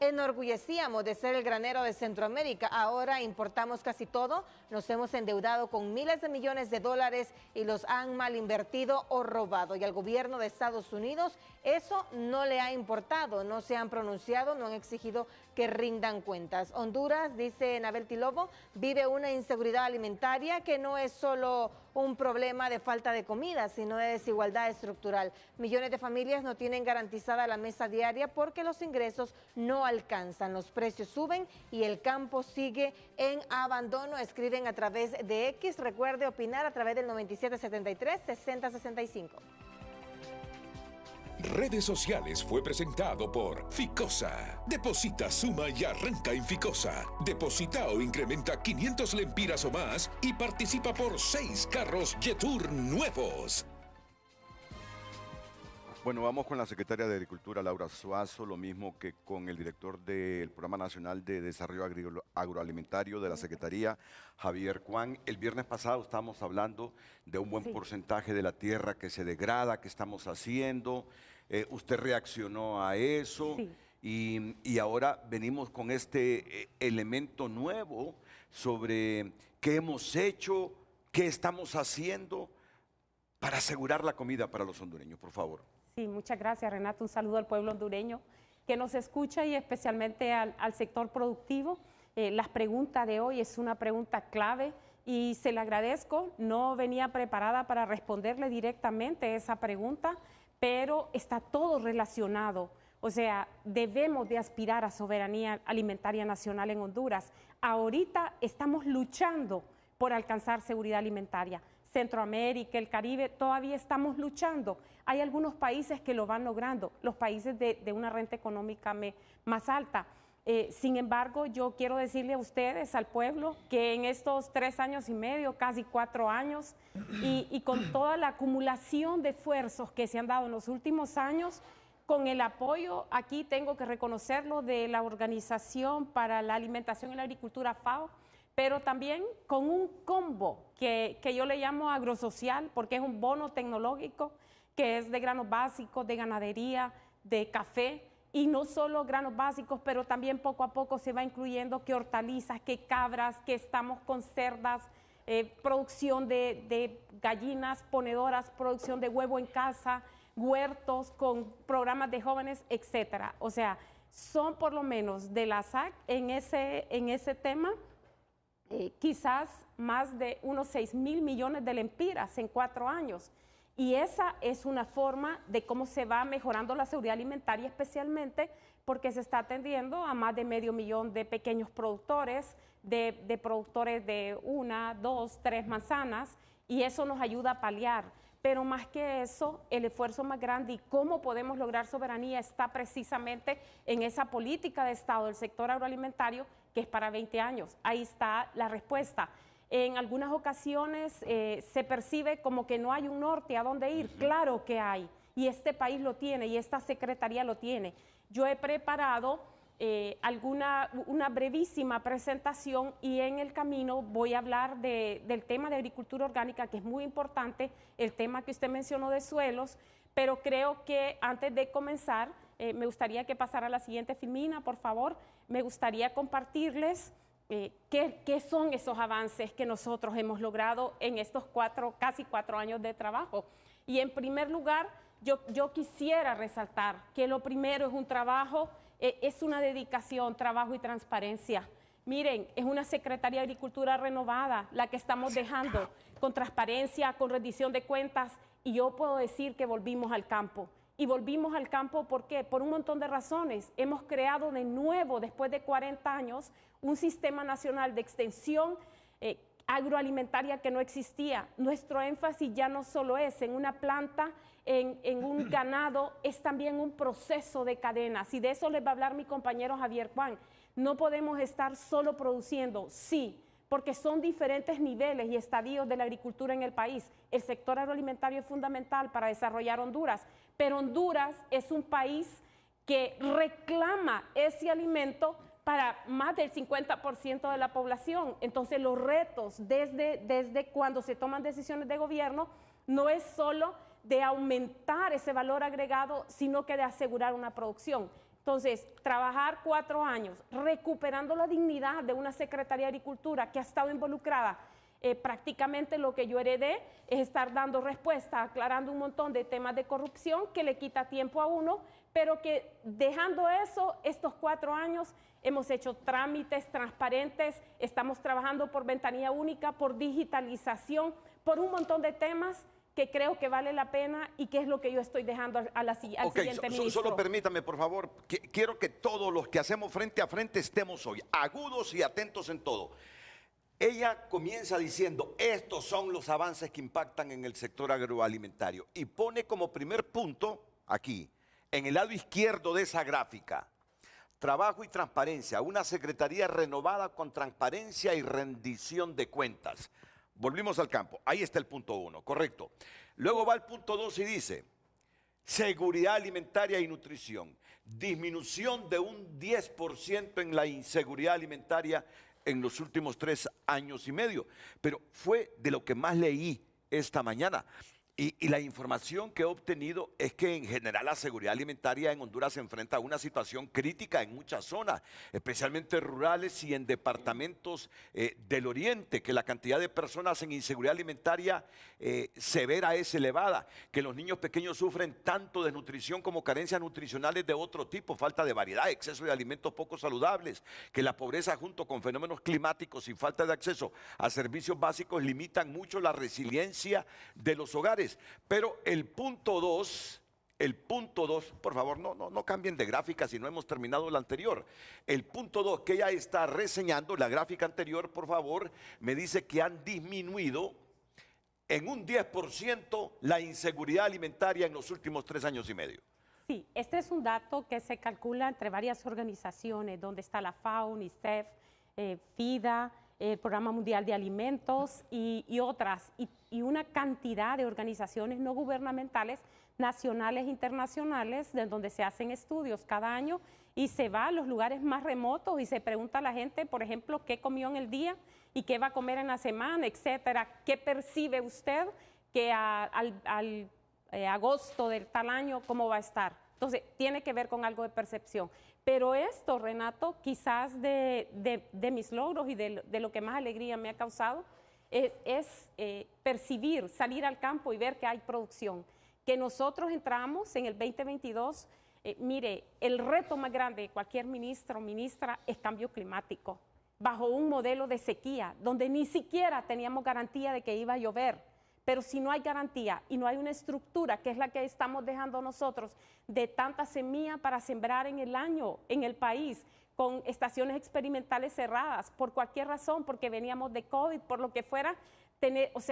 Speaker 3: enorgullecíamos de ser el granero de Centroamérica, ahora importamos casi todo, nos hemos endeudado con miles de millones de dólares y los han mal invertido o robado, y al gobierno de Estados Unidos eso no le ha importado, no se han pronunciado, no han exigido que rindan cuentas. Honduras, dice Nabel Tilobo, vive una inseguridad alimentaria que no es solo un problema de falta de comida, sino de desigualdad estructural. Millones de familias no tienen garantizada la mesa diaria porque los ingresos no alcanzan, los precios suben y el campo sigue en abandono. Escriben a través de X. Recuerde opinar a través del 9773-6065.
Speaker 1: Redes sociales fue presentado por Ficosa. Deposita, suma y arranca en Ficosa. Deposita o incrementa 500 lempiras o más y participa por 6 carros Jetour nuevos.
Speaker 2: Bueno, vamos con la secretaria de Agricultura, Laura Suazo, lo mismo que con el director del Programa Nacional de Desarrollo Agroalimentario de la Secretaría, Javier Cuán. El viernes pasado estábamos hablando de un buen porcentaje de la tierra que se degrada, que estamos haciendo. Usted reaccionó a eso y ahora venimos con este elemento nuevo sobre qué hemos hecho, qué estamos haciendo para asegurar la comida para los hondureños, por favor.
Speaker 6: Sí, muchas gracias, Renato. Un saludo al pueblo hondureño que nos escucha y especialmente al sector productivo. La pregunta de hoy es una pregunta clave y se la agradezco. No venía preparada para responderle directamente esa pregunta, pero está todo relacionado. O sea, debemos de aspirar a soberanía alimentaria nacional en Honduras. Ahorita estamos luchando por alcanzar seguridad alimentaria. Centroamérica, el Caribe, todavía estamos luchando. Hay algunos países que lo van logrando, los países de una renta económica más alta. Sin embargo, yo quiero decirle a ustedes, al pueblo, que en estos 3 años y medio, casi 4 años, y con toda la acumulación de esfuerzos que se han dado en los últimos años, con el apoyo, aquí tengo que reconocerlo, de la Organización para la Alimentación y la Agricultura, FAO, pero también con un combo que yo le llamo agrosocial, porque es un bono tecnológico que es de granos básicos, de ganadería, de café, y no solo granos básicos, pero también poco a poco se va incluyendo que hortalizas, que cabras, que estamos con cerdas, producción de gallinas ponedoras, producción de huevo en casa, huertos con programas de jóvenes, etcétera. O sea, son por lo menos de la SAC en ese tema, quizás más de unos 6,000 millones de lempiras en 4 años. Y esa es una forma de cómo se va mejorando la seguridad alimentaria, especialmente porque se está atendiendo a más de 500,000 de pequeños productores, de productores de 1, 2, 3 manzanas, y eso nos ayuda a paliar. Pero más que eso, el esfuerzo más grande y cómo podemos lograr soberanía está precisamente en esa política de Estado del sector agroalimentario, que es para 20 años. Ahí está la respuesta. En algunas ocasiones se percibe como que no hay un norte a dónde ir. Claro que hay, y este país lo tiene, y esta secretaría lo tiene. Yo he preparado una brevísima presentación y en el camino voy a hablar del tema de agricultura orgánica, que es muy importante, el tema que usted mencionó de suelos, pero creo que antes de comenzar me gustaría que pasara la siguiente filmina, por favor. Me gustaría compartirles qué son esos avances que nosotros hemos logrado en estos casi 4 años de trabajo. Y en primer lugar, yo quisiera resaltar que lo primero es un trabajo, es una dedicación, trabajo y transparencia. Miren, es una Secretaría de Agricultura renovada la que estamos dejando, con transparencia, con rendición de cuentas, y yo puedo decir que volvimos al campo. Y volvimos al campo, ¿por qué? Por un montón de razones. Hemos creado de nuevo, después de 40 años, un sistema nacional de extensión agroalimentaria que no existía. Nuestro énfasis ya no solo es en una planta, en un ganado, es también un proceso de cadenas. Y de eso les va a hablar mi compañero Javier Cuán. No podemos estar solo produciendo, sí, porque son diferentes niveles y estadios de la agricultura en el país. El sector agroalimentario es fundamental para desarrollar Honduras, pero Honduras es un país que reclama ese alimento para más del 50% de la población. Entonces los retos desde cuando se toman decisiones de gobierno no es solo de aumentar ese valor agregado, sino que de asegurar una producción. Entonces, trabajar 4 años recuperando la dignidad de una Secretaría de Agricultura que ha estado involucrada prácticamente lo que yo heredé es estar dando respuesta, aclarando un montón de temas de corrupción que le quita tiempo a uno, pero que dejando eso, estos 4 años hemos hecho trámites transparentes, estamos trabajando por ventanilla única, por digitalización, por un montón de temas que creo que vale la pena y que es lo que yo estoy dejando al siguiente ministro.
Speaker 2: Solo permítame, por favor, quiero que todos los que hacemos frente a frente estemos hoy agudos y atentos en todo. Ella comienza diciendo, estos son los avances que impactan en el sector agroalimentario y pone como primer punto aquí, en el lado izquierdo de esa gráfica, trabajo y transparencia, una secretaría renovada con transparencia y rendición de cuentas. Volvimos al campo, ahí está el punto 1, correcto. Luego va el punto 2 y dice, seguridad alimentaria y nutrición, disminución de un 10% en la inseguridad alimentaria en los últimos 3 años y medio, pero fue de lo que más leí esta mañana. Y la información que he obtenido es que en general la seguridad alimentaria en Honduras se enfrenta a una situación crítica en muchas zonas, especialmente rurales y en departamentos del oriente, que la cantidad de personas en inseguridad alimentaria severa es elevada, que los niños pequeños sufren tanto desnutrición como carencias nutricionales de otro tipo, falta de variedad, exceso de alimentos poco saludables, que la pobreza junto con fenómenos climáticos y falta de acceso a servicios básicos limitan mucho la resiliencia de los hogares. Pero el punto 2, por favor, no cambien de gráfica si no hemos terminado la anterior. El punto 2 que ella está reseñando, la gráfica anterior, por favor, me dice que han disminuido en un 10% la inseguridad alimentaria en los últimos 3 años y medio.
Speaker 6: Sí, este es un dato que se calcula entre varias organizaciones, donde está la FAO, UNICEF, FIDA, el Programa Mundial de Alimentos y otras, y una cantidad de organizaciones no gubernamentales, nacionales e internacionales, de donde se hacen estudios cada año y se va a los lugares más remotos y se pregunta a la gente, por ejemplo, qué comió en el día y qué va a comer en la semana, etcétera. ¿Qué percibe usted que al agosto del tal año, cómo va a estar? Entonces, tiene que ver con algo de percepción. Pero esto, Renato, quizás de mis logros y de lo que más alegría me ha causado, es percibir, salir al campo y ver que hay producción. Que nosotros entramos en el 2022, mire, el reto más grande de cualquier ministro o ministra es cambio climático, bajo un modelo de sequía, donde ni siquiera teníamos garantía de que iba a llover. Pero si no hay garantía y no hay una estructura, que es la que estamos dejando nosotros, de tanta semilla para sembrar en el año, en el país, con estaciones experimentales cerradas, por cualquier razón, porque veníamos de COVID, por lo que fuera,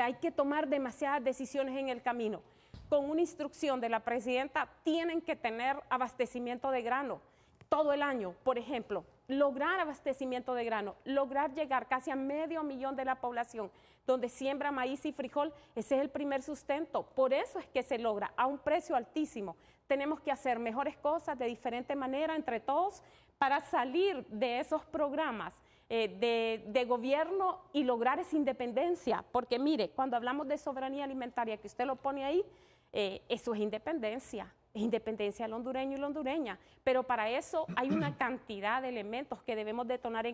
Speaker 6: hay que tomar demasiadas decisiones en el camino. Con una instrucción de la presidenta, tienen que tener abastecimiento de grano todo el año, por ejemplo. Lograr abastecimiento de grano, lograr llegar casi a 500,000 de la población donde siembra maíz y frijol, ese es el primer sustento. Por eso es que se logra a un precio altísimo. Tenemos que hacer mejores cosas de diferente manera entre todos para salir de esos programas de gobierno y lograr esa independencia. Porque mire, cuando hablamos de soberanía alimentaria, que usted lo pone ahí, eso es independencia. Es independencia del hondureño y la hondureña, pero para eso hay una cantidad de elementos que debemos de tomar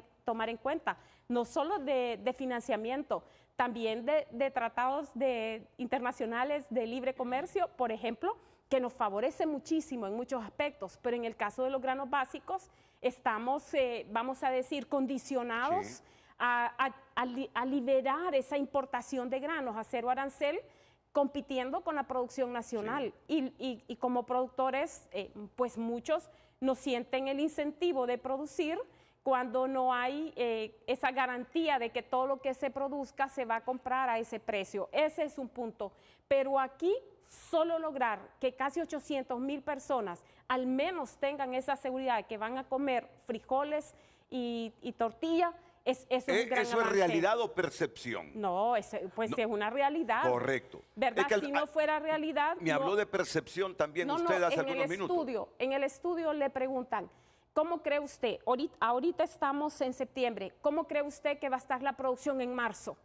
Speaker 6: en cuenta, no solo de financiamiento, también de tratados internacionales de libre comercio, por ejemplo, que nos favorece muchísimo en muchos aspectos, pero en el caso de los granos básicos estamos, vamos a decir, condicionados sí. a liberar esa importación de granos a cero arancel, compitiendo con la producción nacional. Sí. Y como productores, pues muchos no sienten el incentivo de producir cuando no hay esa garantía de que todo lo que se produzca se va a comprar a ese precio. Ese es un punto. Pero aquí solo lograr que casi 800,000 personas al menos tengan esa seguridad de que van a comer frijoles y tortilla, eso es un gran
Speaker 2: ¿Eso es realidad o percepción?
Speaker 6: No, pues no, es una realidad.
Speaker 2: Correcto.
Speaker 6: ¿Verdad? Es que si no fuera realidad...
Speaker 2: Me habló de percepción también usted hace algunos minutos.
Speaker 6: En el estudio le preguntan, ¿cómo cree usted? Ahorita estamos en septiembre. ¿Cómo cree usted que va a estar la producción en marzo?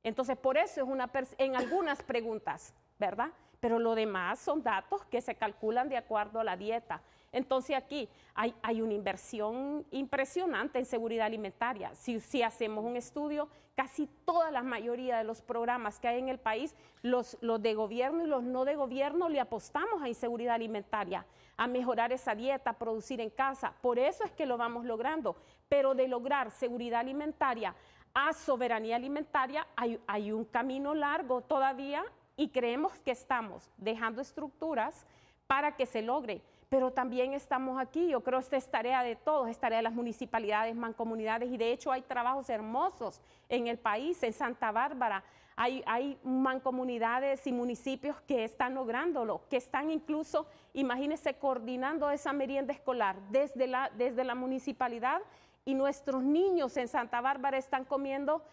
Speaker 6: Entonces, por eso es en algunas preguntas, ¿verdad? Pero lo demás son datos que se calculan de acuerdo a la dieta. Entonces aquí hay una inversión impresionante en seguridad alimentaria. Si hacemos un estudio, casi toda la mayoría de los programas que hay en el país, los de gobierno y los no de gobierno, le apostamos a inseguridad alimentaria, a mejorar esa dieta, a producir en casa. Por eso es que lo vamos logrando. Pero de lograr seguridad alimentaria a soberanía alimentaria hay un camino largo todavía, y creemos que estamos dejando estructuras para que se logre. Pero también estamos aquí, yo creo que esta es tarea de todos, es tarea de las municipalidades, mancomunidades, y de hecho hay trabajos hermosos en el país. En Santa Bárbara hay mancomunidades y municipios que están lográndolo, que están incluso, imagínense, coordinando esa merienda escolar desde la municipalidad, y nuestros niños en Santa Bárbara están comiendo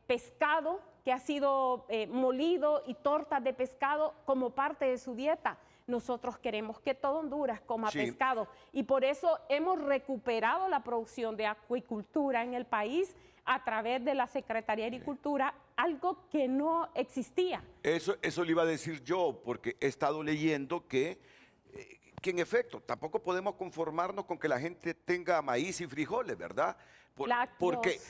Speaker 6: pescado que ha sido molido y tortas de pescado como parte de su dieta. Nosotros queremos que todo Honduras coma pescado, y por eso hemos recuperado la producción de acuicultura en el país a través de la Secretaría de Agricultura, algo que no existía.
Speaker 2: Eso le iba a decir yo, porque he estado leyendo que en efecto tampoco podemos conformarnos con que la gente tenga maíz y frijoles, ¿verdad? Porque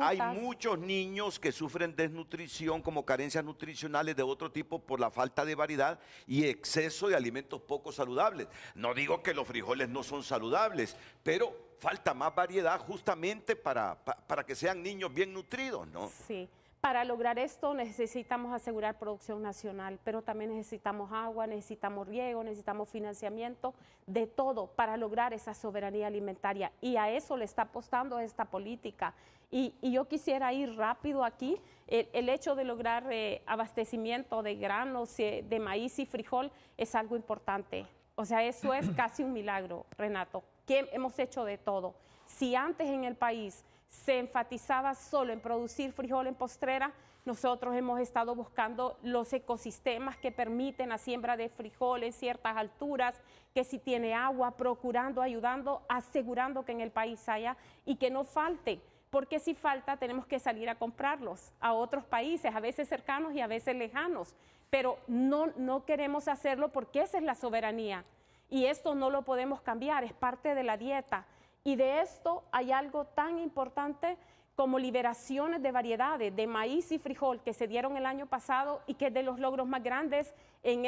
Speaker 2: hay muchos niños que sufren desnutrición, como carencias nutricionales de otro tipo, por la falta de variedad y exceso de alimentos poco saludables. No digo que los frijoles no son saludables, pero falta más variedad justamente para que sean niños bien nutridos, ¿no?
Speaker 6: Sí. Para lograr esto necesitamos asegurar producción nacional, pero también necesitamos agua, necesitamos riego, necesitamos financiamiento, de todo para lograr esa soberanía alimentaria, y a eso le está apostando esta política. Y yo quisiera ir rápido aquí. El hecho de lograr abastecimiento de granos, de maíz y frijol es algo importante. O sea, eso es casi un milagro, Renato, que hemos hecho de todo. Si antes en el país se enfatizaba solo en producir frijol en postrera, nosotros hemos estado buscando los ecosistemas que permiten la siembra de frijol en ciertas alturas, que si tiene agua, procurando, ayudando, asegurando que en el país haya y que no falte, porque si falta tenemos que salir a comprarlos a otros países, a veces cercanos y a veces lejanos, pero no queremos hacerlo porque esa es la soberanía, y esto no lo podemos cambiar, es parte de la dieta. Y de esto hay algo tan importante como liberaciones de variedades de maíz y frijol que se dieron el año pasado, y que es de los logros más grandes en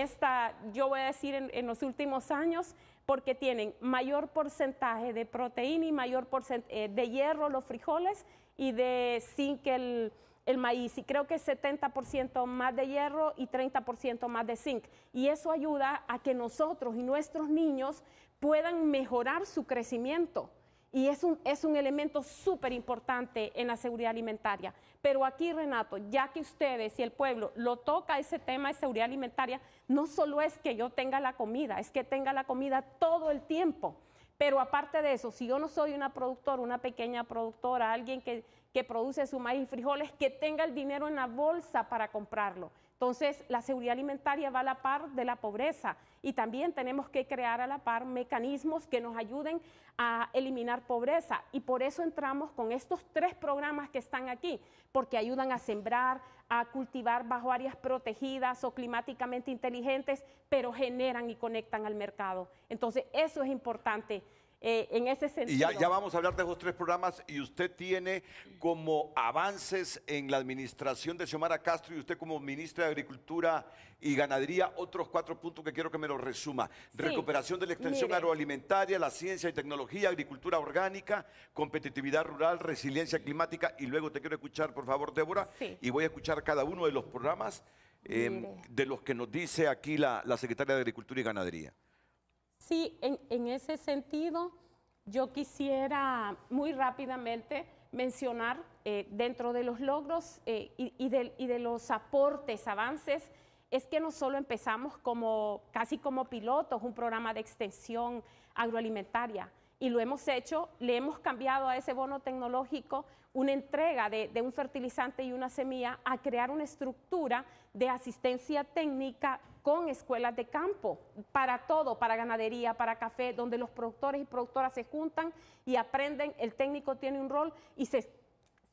Speaker 6: yo voy a decir en los últimos años, porque tienen mayor porcentaje de proteína y mayor porcentaje de hierro los frijoles, y de zinc el maíz, y creo que es 70% más de hierro y 30% más de zinc. Y eso ayuda a que nosotros y nuestros niños puedan mejorar su crecimiento. Y es un elemento súper importante en la seguridad alimentaria. Pero aquí, Renato, ya que ustedes y el pueblo lo toca ese tema de seguridad alimentaria, no solo es que yo tenga la comida, es que tenga la comida todo el tiempo. Pero aparte de eso, si yo no soy una productora, una pequeña productora, alguien que produce su maíz y frijoles, que tenga el dinero en la bolsa para comprarlo. Entonces, la seguridad alimentaria va a la par de la pobreza, y también tenemos que crear a la par mecanismos que nos ayuden a eliminar pobreza, y por eso entramos con estos 3 programas que están aquí, porque ayudan a sembrar, a cultivar bajo áreas protegidas o climáticamente inteligentes, pero generan y conectan al mercado. Entonces, eso es importante. En ese sentido.
Speaker 2: Y ya vamos a hablar de esos 3 programas, y usted tiene como avances en la administración de Xiomara Castro, y usted como ministra de Agricultura y Ganadería, otros 4 puntos que quiero que me los resuma. Sí. Recuperación de la extensión agroalimentaria, la ciencia y tecnología, agricultura orgánica, competitividad rural, resiliencia climática, y luego te quiero escuchar, por favor, Débora, y voy a escuchar cada uno de los programas de los que nos dice aquí la secretaria de Agricultura y Ganadería.
Speaker 6: Sí, en ese sentido, yo quisiera muy rápidamente mencionar dentro de los logros y de los aportes, avances, es que no solo empezamos casi como pilotos, un programa de extensión agroalimentaria, y lo hemos hecho, le hemos cambiado a ese bono tecnológico una entrega de un fertilizante y una semilla a crear una estructura de asistencia técnica con escuelas de campo, para todo, para ganadería, para café, donde los productores y productoras se juntan y aprenden, el técnico tiene un rol y se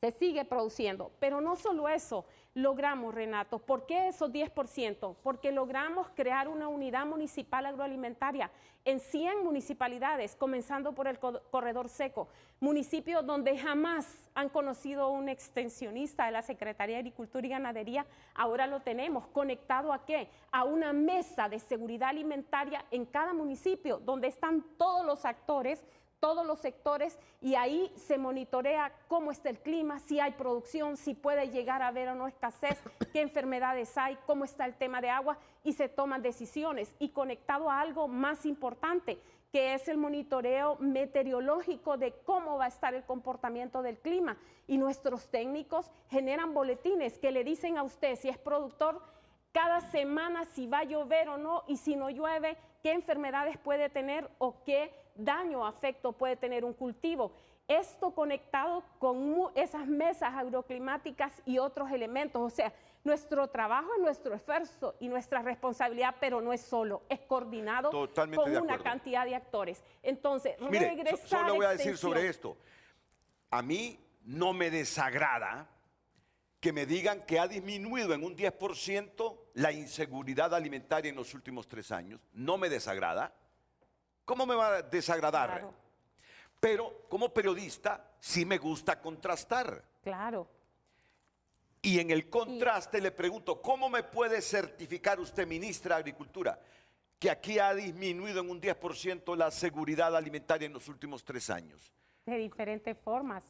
Speaker 6: se sigue produciendo. Pero no solo eso logramos, Renato. ¿Por qué esos 10%? Porque logramos crear una unidad municipal agroalimentaria en 100 municipalidades, comenzando por el Corredor Seco, municipios donde jamás han conocido un extensionista de la Secretaría de Agricultura y Ganadería. Ahora lo tenemos conectado ¿a qué? A una mesa de seguridad alimentaria en cada municipio, donde están todos los actores, todos los sectores, y ahí se monitorea cómo está el clima, si hay producción, si puede llegar a haber o no escasez, qué enfermedades hay, cómo está el tema de agua, y se toman decisiones. Y conectado a algo más importante, que es el monitoreo meteorológico de cómo va a estar el comportamiento del clima. Y nuestros técnicos generan boletines que le dicen a usted, si es productor, cada semana si va a llover o no, y si no llueve, qué enfermedades puede tener o qué daño o afecto puede tener un cultivo. Esto conectado con esas mesas agroclimáticas y otros elementos. O sea, nuestro trabajo es nuestro esfuerzo y nuestra responsabilidad, pero no es solo, es coordinado con una cantidad de actores. Entonces,
Speaker 2: mire, solo voy a decir sobre esto. A mí no me desagrada que me digan que ha disminuido en un 10% la inseguridad alimentaria en los últimos 3 años. No me desagrada. ¿Cómo me va a desagradar?
Speaker 6: Claro.
Speaker 2: Pero como periodista sí me gusta contrastar.
Speaker 6: Claro.
Speaker 2: Y en el contraste le pregunto, ¿cómo me puede certificar usted, ministra de Agricultura, que aquí ha disminuido en un 10% la seguridad alimentaria en los últimos 3 años?
Speaker 6: De diferentes formas.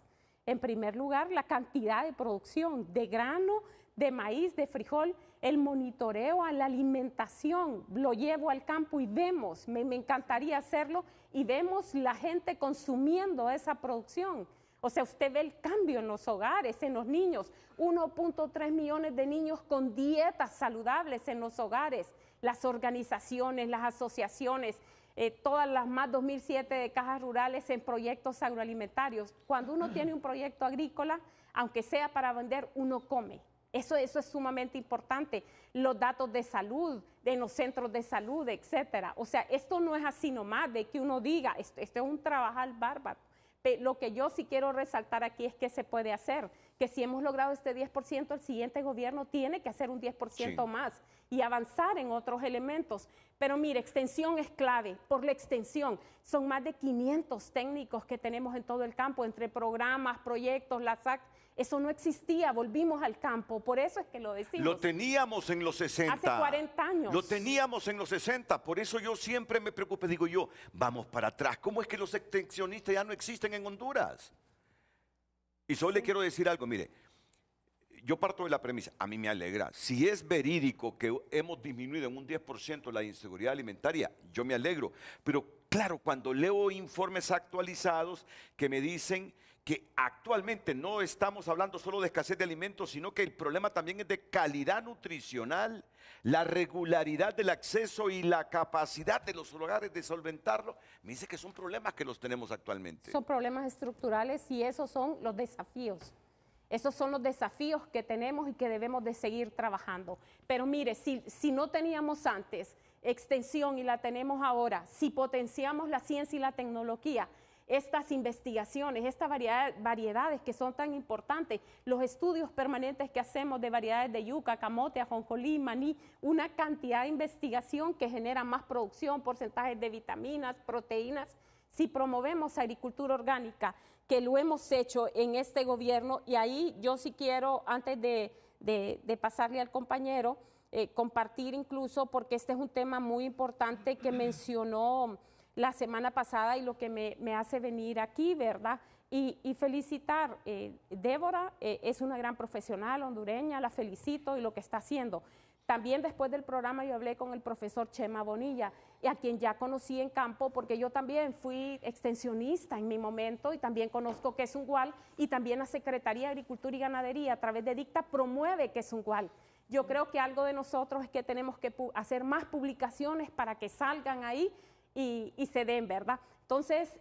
Speaker 6: En primer lugar, la cantidad de producción de grano, de maíz, de frijol, el monitoreo a la alimentación, lo llevo al campo y vemos, me encantaría hacerlo, y vemos la gente consumiendo esa producción. O sea, usted ve el cambio en los hogares, en los niños, 1.3 millones de niños con dietas saludables en los hogares, las organizaciones, las asociaciones, todas las más 2007 de cajas rurales en proyectos agroalimentarios. Cuando uno tiene un proyecto agrícola, aunque sea para vender, uno come. Eso es sumamente importante. Los datos de salud, de los centros de salud, etcétera. O sea, esto no es así nomás de que uno diga, esto es un trabajar bárbaro. Pero lo que yo sí quiero resaltar aquí es que se puede hacer, que si hemos logrado este 10%, el siguiente gobierno tiene que hacer un 10% más y avanzar en otros elementos. Pero mire, extensión es clave. Por la extensión, son más de 500 técnicos que tenemos en todo el campo, entre programas, proyectos, la SAC. Eso no existía, volvimos al campo, por eso es que lo decimos.
Speaker 2: Lo teníamos en los 60.
Speaker 6: Hace 40 años.
Speaker 2: Lo teníamos en los 60, por eso yo siempre me preocupo, digo yo, vamos para atrás. ¿Cómo es que los extensionistas ya no existen en Honduras? Y solo le quiero decir algo, mire, yo parto de la premisa, a mí me alegra. Si es verídico que hemos disminuido en un 10% la inseguridad alimentaria, yo me alegro. Pero claro, cuando leo informes actualizados que me dicen que actualmente no estamos hablando solo de escasez de alimentos, sino que el problema también es de calidad nutricional, la regularidad del acceso y la capacidad de los hogares de solventarlo, me dice que son problemas que los tenemos actualmente.
Speaker 6: Son problemas estructurales y esos son los desafíos. Esos son los desafíos que tenemos y que debemos de seguir trabajando. Pero mire, si no teníamos antes extensión y la tenemos ahora, si potenciamos la ciencia y la tecnología, estas investigaciones, estas variedades que son tan importantes, los estudios permanentes que hacemos de variedades de yuca, camote, ajonjolí, maní, una cantidad de investigación que genera más producción, porcentajes de vitaminas, proteínas. Si promovemos agricultura orgánica, que lo hemos hecho en este gobierno, y ahí yo sí quiero, antes de pasarle al compañero, compartir incluso, porque este es un tema muy importante que mencionó la semana pasada y lo que me hace venir aquí, ¿verdad? Y felicitar, Débora es una gran profesional hondureña, la felicito y lo que está haciendo. También después del programa yo hablé con el profesor Chema Bonilla, a quien ya conocí en campo, porque yo también fui extensionista en mi momento y también conozco Quesungual, y también la Secretaría de Agricultura y Ganadería a través de DICTA promueve Quesungual. Yo creo que algo de nosotros es que tenemos que hacer más publicaciones para que salgan ahí y se den, ¿verdad? Entonces,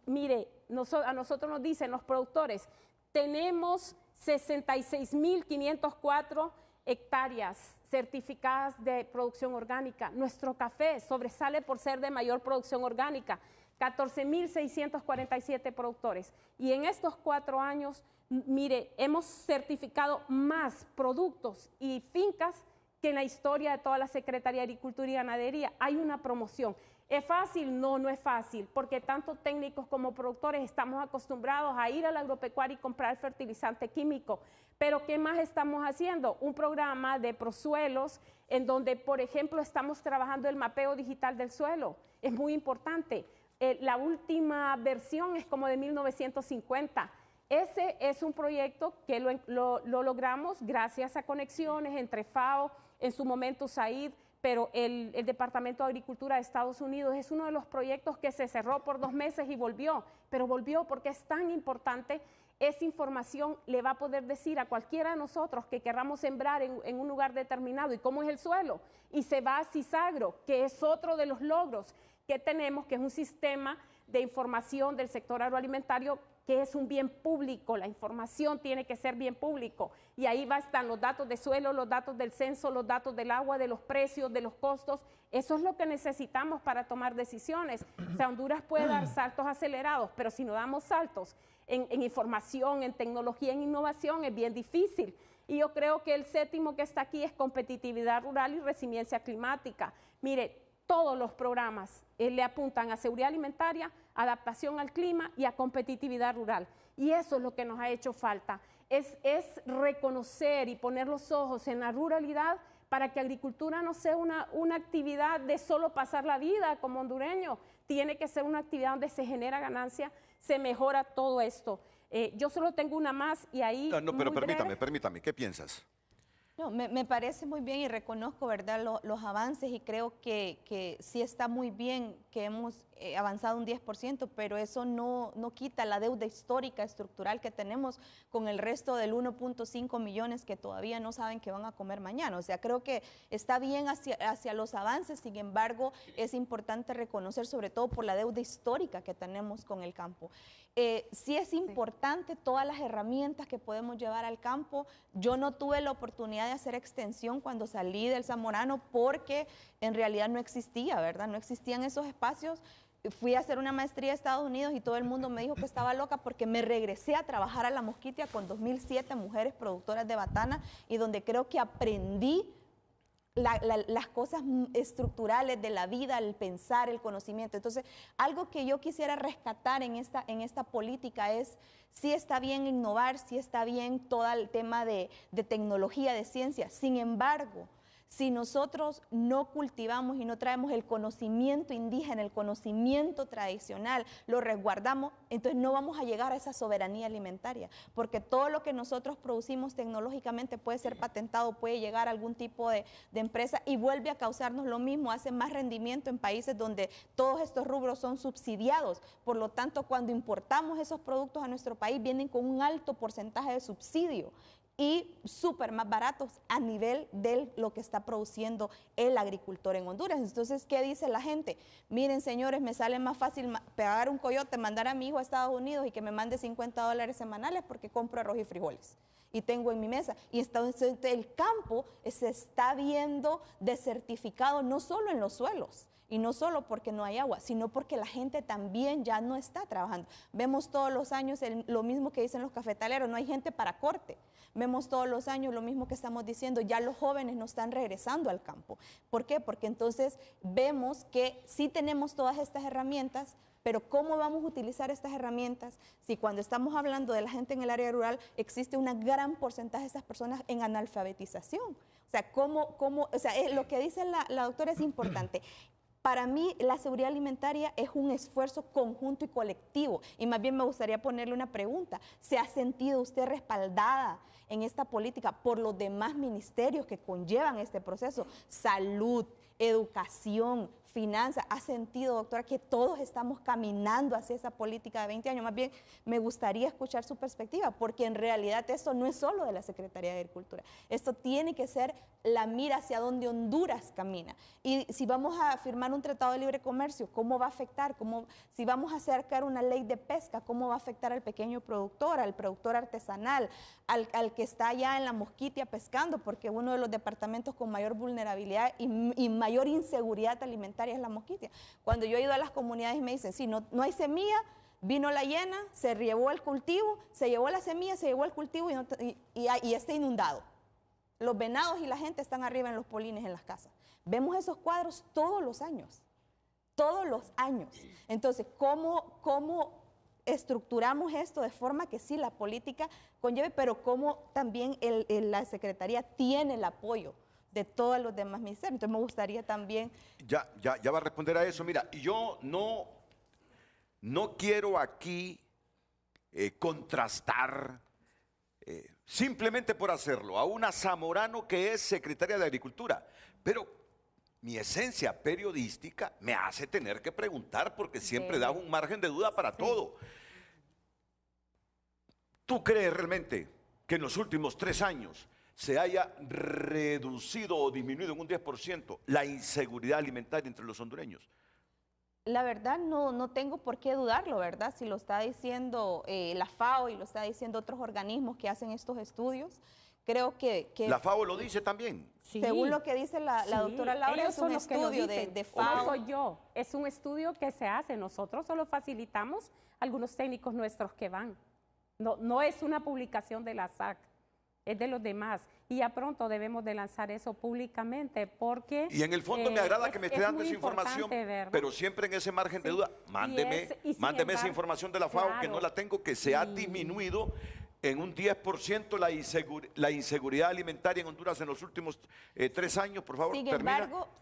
Speaker 6: mire, a nosotros nos dicen los productores, tenemos 66.504 hectáreas certificadas de producción orgánica. Nuestro café sobresale por ser de mayor producción orgánica. 14.647 productores. Y en estos 4 años, mire, hemos certificado más productos y fincas que en la historia de toda la Secretaría de Agricultura y Ganadería. Hay una promoción. ¿Es fácil? No, no es fácil, porque tanto técnicos como productores estamos acostumbrados a ir al agropecuario y comprar fertilizante químico. Pero ¿qué más estamos haciendo? Un programa de prosuelos en donde, por ejemplo, estamos trabajando el mapeo digital del suelo. Es muy importante. La última versión es como de 1950. Ese es un proyecto que lo logramos gracias a conexiones entre FAO, en su momento USAID, pero el Departamento de Agricultura de Estados Unidos es uno de los proyectos que se cerró por 2 meses y volvió, pero volvió porque es tan importante. Esa información le va a poder decir a cualquiera de nosotros que querramos sembrar en un lugar determinado y cómo es el suelo. Y se va a CISAGRO, que es otro de los logros que tenemos, que es un sistema de información del sector agroalimentario que es un bien público. La información tiene que ser bien público. Y ahí están los datos de suelo, los datos del censo, los datos del agua, de los precios, de los costos. Eso es lo que necesitamos para tomar decisiones. O sea, Honduras puede dar saltos acelerados, pero si no damos saltos en información, en tecnología, en innovación, es bien difícil. Y yo creo que el 7º que está aquí es competitividad rural y resiliencia climática. Mire, todos los programas le apuntan a seguridad alimentaria, adaptación al clima y a competitividad rural. Y eso es lo que nos ha hecho falta. Es reconocer y poner los ojos en la ruralidad para que agricultura no sea una actividad de solo pasar la vida como hondureño. Tiene que ser una actividad donde se genera ganancia, se mejora todo esto. Yo solo tengo una más y ahí...
Speaker 2: No, pero permítame, ¿qué piensas?
Speaker 4: No, me parece muy bien y reconozco, ¿verdad?, los avances, y creo que sí está muy bien que hemos avanzado un 10%, pero eso no quita la deuda histórica estructural que tenemos con el resto del 1.5 millones que todavía no saben qué van a comer mañana. O sea, creo que está bien hacia los avances, sin embargo, es importante reconocer, sobre todo por la deuda histórica que tenemos con el campo. Sí es importante todas las herramientas que podemos llevar al campo. Yo no tuve la oportunidad de hacer extensión cuando salí del Zamorano porque en realidad no existía, ¿verdad? No existían esos espacios. Fui a hacer una maestría a Estados Unidos y todo el mundo me dijo que estaba loca porque me regresé a trabajar a La Mosquitia con 2007 mujeres productoras de batana, y donde creo que aprendí las cosas estructurales de la vida, el pensar, el conocimiento. Entonces, algo que yo quisiera rescatar en esta política es, sí está bien innovar, sí está bien todo el tema de tecnología, de ciencia. Sin embargo, si nosotros no cultivamos y no traemos el conocimiento indígena, el conocimiento tradicional, lo resguardamos, entonces no vamos a llegar a esa soberanía alimentaria, porque todo lo que nosotros producimos tecnológicamente puede ser patentado, puede llegar a algún tipo de empresa y vuelve a causarnos lo mismo, hace más rendimiento en países donde todos estos rubros son subsidiados. Por lo tanto, cuando importamos esos productos a nuestro país, vienen con un alto porcentaje de subsidio y súper más baratos a nivel de lo que está produciendo el agricultor en Honduras. Entonces, ¿qué dice la gente? Miren, señores, me sale más fácil pegar un coyote, mandar a mi hijo a Estados Unidos y que me mande $50 semanales porque compro arroz y frijoles y tengo en mi mesa. Y entonces el campo se está viendo desertificado no solo en los suelos, y no solo porque no hay agua, sino porque la gente también ya no está trabajando. Vemos todos los años lo mismo que dicen los cafetaleros, no hay gente para corte. Vemos todos los años lo mismo que estamos diciendo, ya los jóvenes no están regresando al campo. ¿Por qué? Porque entonces vemos que sí tenemos todas estas herramientas, pero ¿cómo vamos a utilizar estas herramientas si cuando estamos hablando de la gente en el área rural existe un gran porcentaje de esas personas en analfabetización? O sea, lo que dice la doctora es importante. Para mí, la seguridad alimentaria es un esfuerzo conjunto y colectivo. Y más bien me gustaría ponerle una pregunta. ¿Se ha sentido usted respaldada en esta política por los demás ministerios que conllevan este proceso? Salud, educación, finanzas. ¿Ha sentido, doctora, que todos estamos caminando hacia esa política de 20 años? Más bien, me gustaría escuchar su perspectiva, porque en realidad esto no es solo de la Secretaría de Agricultura. Esto tiene que ser la mira hacia donde Honduras camina. Y si vamos a firmar un tratado de libre comercio, ¿cómo va a afectar? Si vamos a acercar una ley de pesca, ¿cómo va a afectar al pequeño productor, al productor artesanal, al que está allá en La Mosquitia pescando? Porque uno de los departamentos con mayor vulnerabilidad y mayor inseguridad alimentaria alimentaria es la mosquitia. Cuando yo he ido a las comunidades y me dicen, sí, no hay semilla, vino la hiena, se llevó el cultivo, se llevó la semilla, se llevó el cultivo y está inundado. Los venados y la gente están arriba en los polines en las casas. Vemos esos cuadros todos los años. Todos los años. Entonces, ¿cómo estructuramos esto de forma que sí la política conlleve, pero cómo también la Secretaría tiene el apoyo de todos los demás ministerios? Entonces, me gustaría también...
Speaker 2: Ya va a responder a eso. Mira, yo no quiero aquí contrastar, simplemente por hacerlo, a una Zamorano que es secretaria de Agricultura, pero mi esencia periodística me hace tener que preguntar porque siempre da un margen de duda para todo. ¿Tú crees realmente que en los últimos 3 años se haya reducido o disminuido en un 10% la inseguridad alimentaria entre los hondureños?
Speaker 4: La verdad no tengo por qué dudarlo, ¿verdad? Si lo está diciendo la FAO y lo está diciendo otros organismos que hacen estos estudios, creo que
Speaker 2: ¿La FAO lo dice también?
Speaker 6: Sí.
Speaker 4: Según lo que dice la doctora Laura, es un estudio de FAO.
Speaker 6: No soy yo, es un estudio que se hace. Nosotros solo facilitamos algunos técnicos nuestros que van. No es una publicación de la SAC, es de los demás. Y ya pronto debemos de lanzar eso públicamente porque...
Speaker 2: Y en el fondo me agrada que me esté dando esa información, pero siempre en ese margen de duda, mándeme esa información de la FAO, claro, que no la tengo, que se ha disminuido en un 10% la inseguridad alimentaria en Honduras en los últimos 3 años, por favor,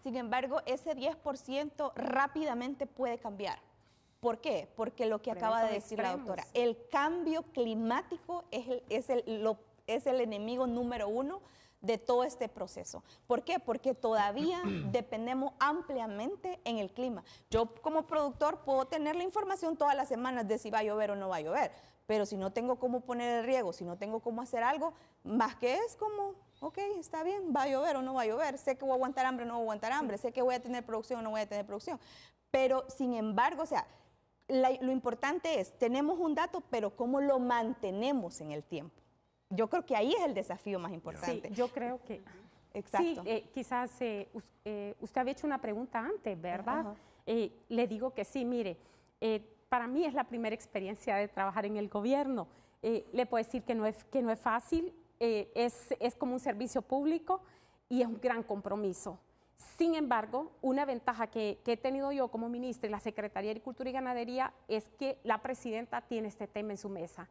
Speaker 4: Sin embargo, ese 10% rápidamente puede cambiar. ¿Por qué? Porque lo que acaba de decir la doctora, el cambio climático es el enemigo número 1 de todo este proceso. ¿Por qué? Porque todavía dependemos ampliamente en el clima. Yo como productor puedo tener la información todas las semanas de si va a llover o no va a llover, pero si no tengo cómo poner el riego, si no tengo cómo hacer algo, más que es como, ok, está bien, va a llover o no va a llover, sé que voy a aguantar hambre o no voy a aguantar hambre, sé que voy a tener producción o no voy a tener producción. Pero sin embargo, o sea, lo importante es, tenemos un dato, pero ¿cómo lo mantenemos en el tiempo? Yo creo que ahí es el desafío más importante.
Speaker 6: Sí, yo creo que...
Speaker 4: Exacto.
Speaker 6: Sí, quizás usted había hecho una pregunta antes, ¿verdad? Le digo que sí, mire, para mí es la primera experiencia de trabajar en el gobierno. Le puedo decir que no es fácil, es como un servicio público y es un gran compromiso. Sin embargo, una ventaja que he tenido yo como ministra y la Secretaría de Agricultura y Ganadería es que la presidenta tiene este tema en su mesa.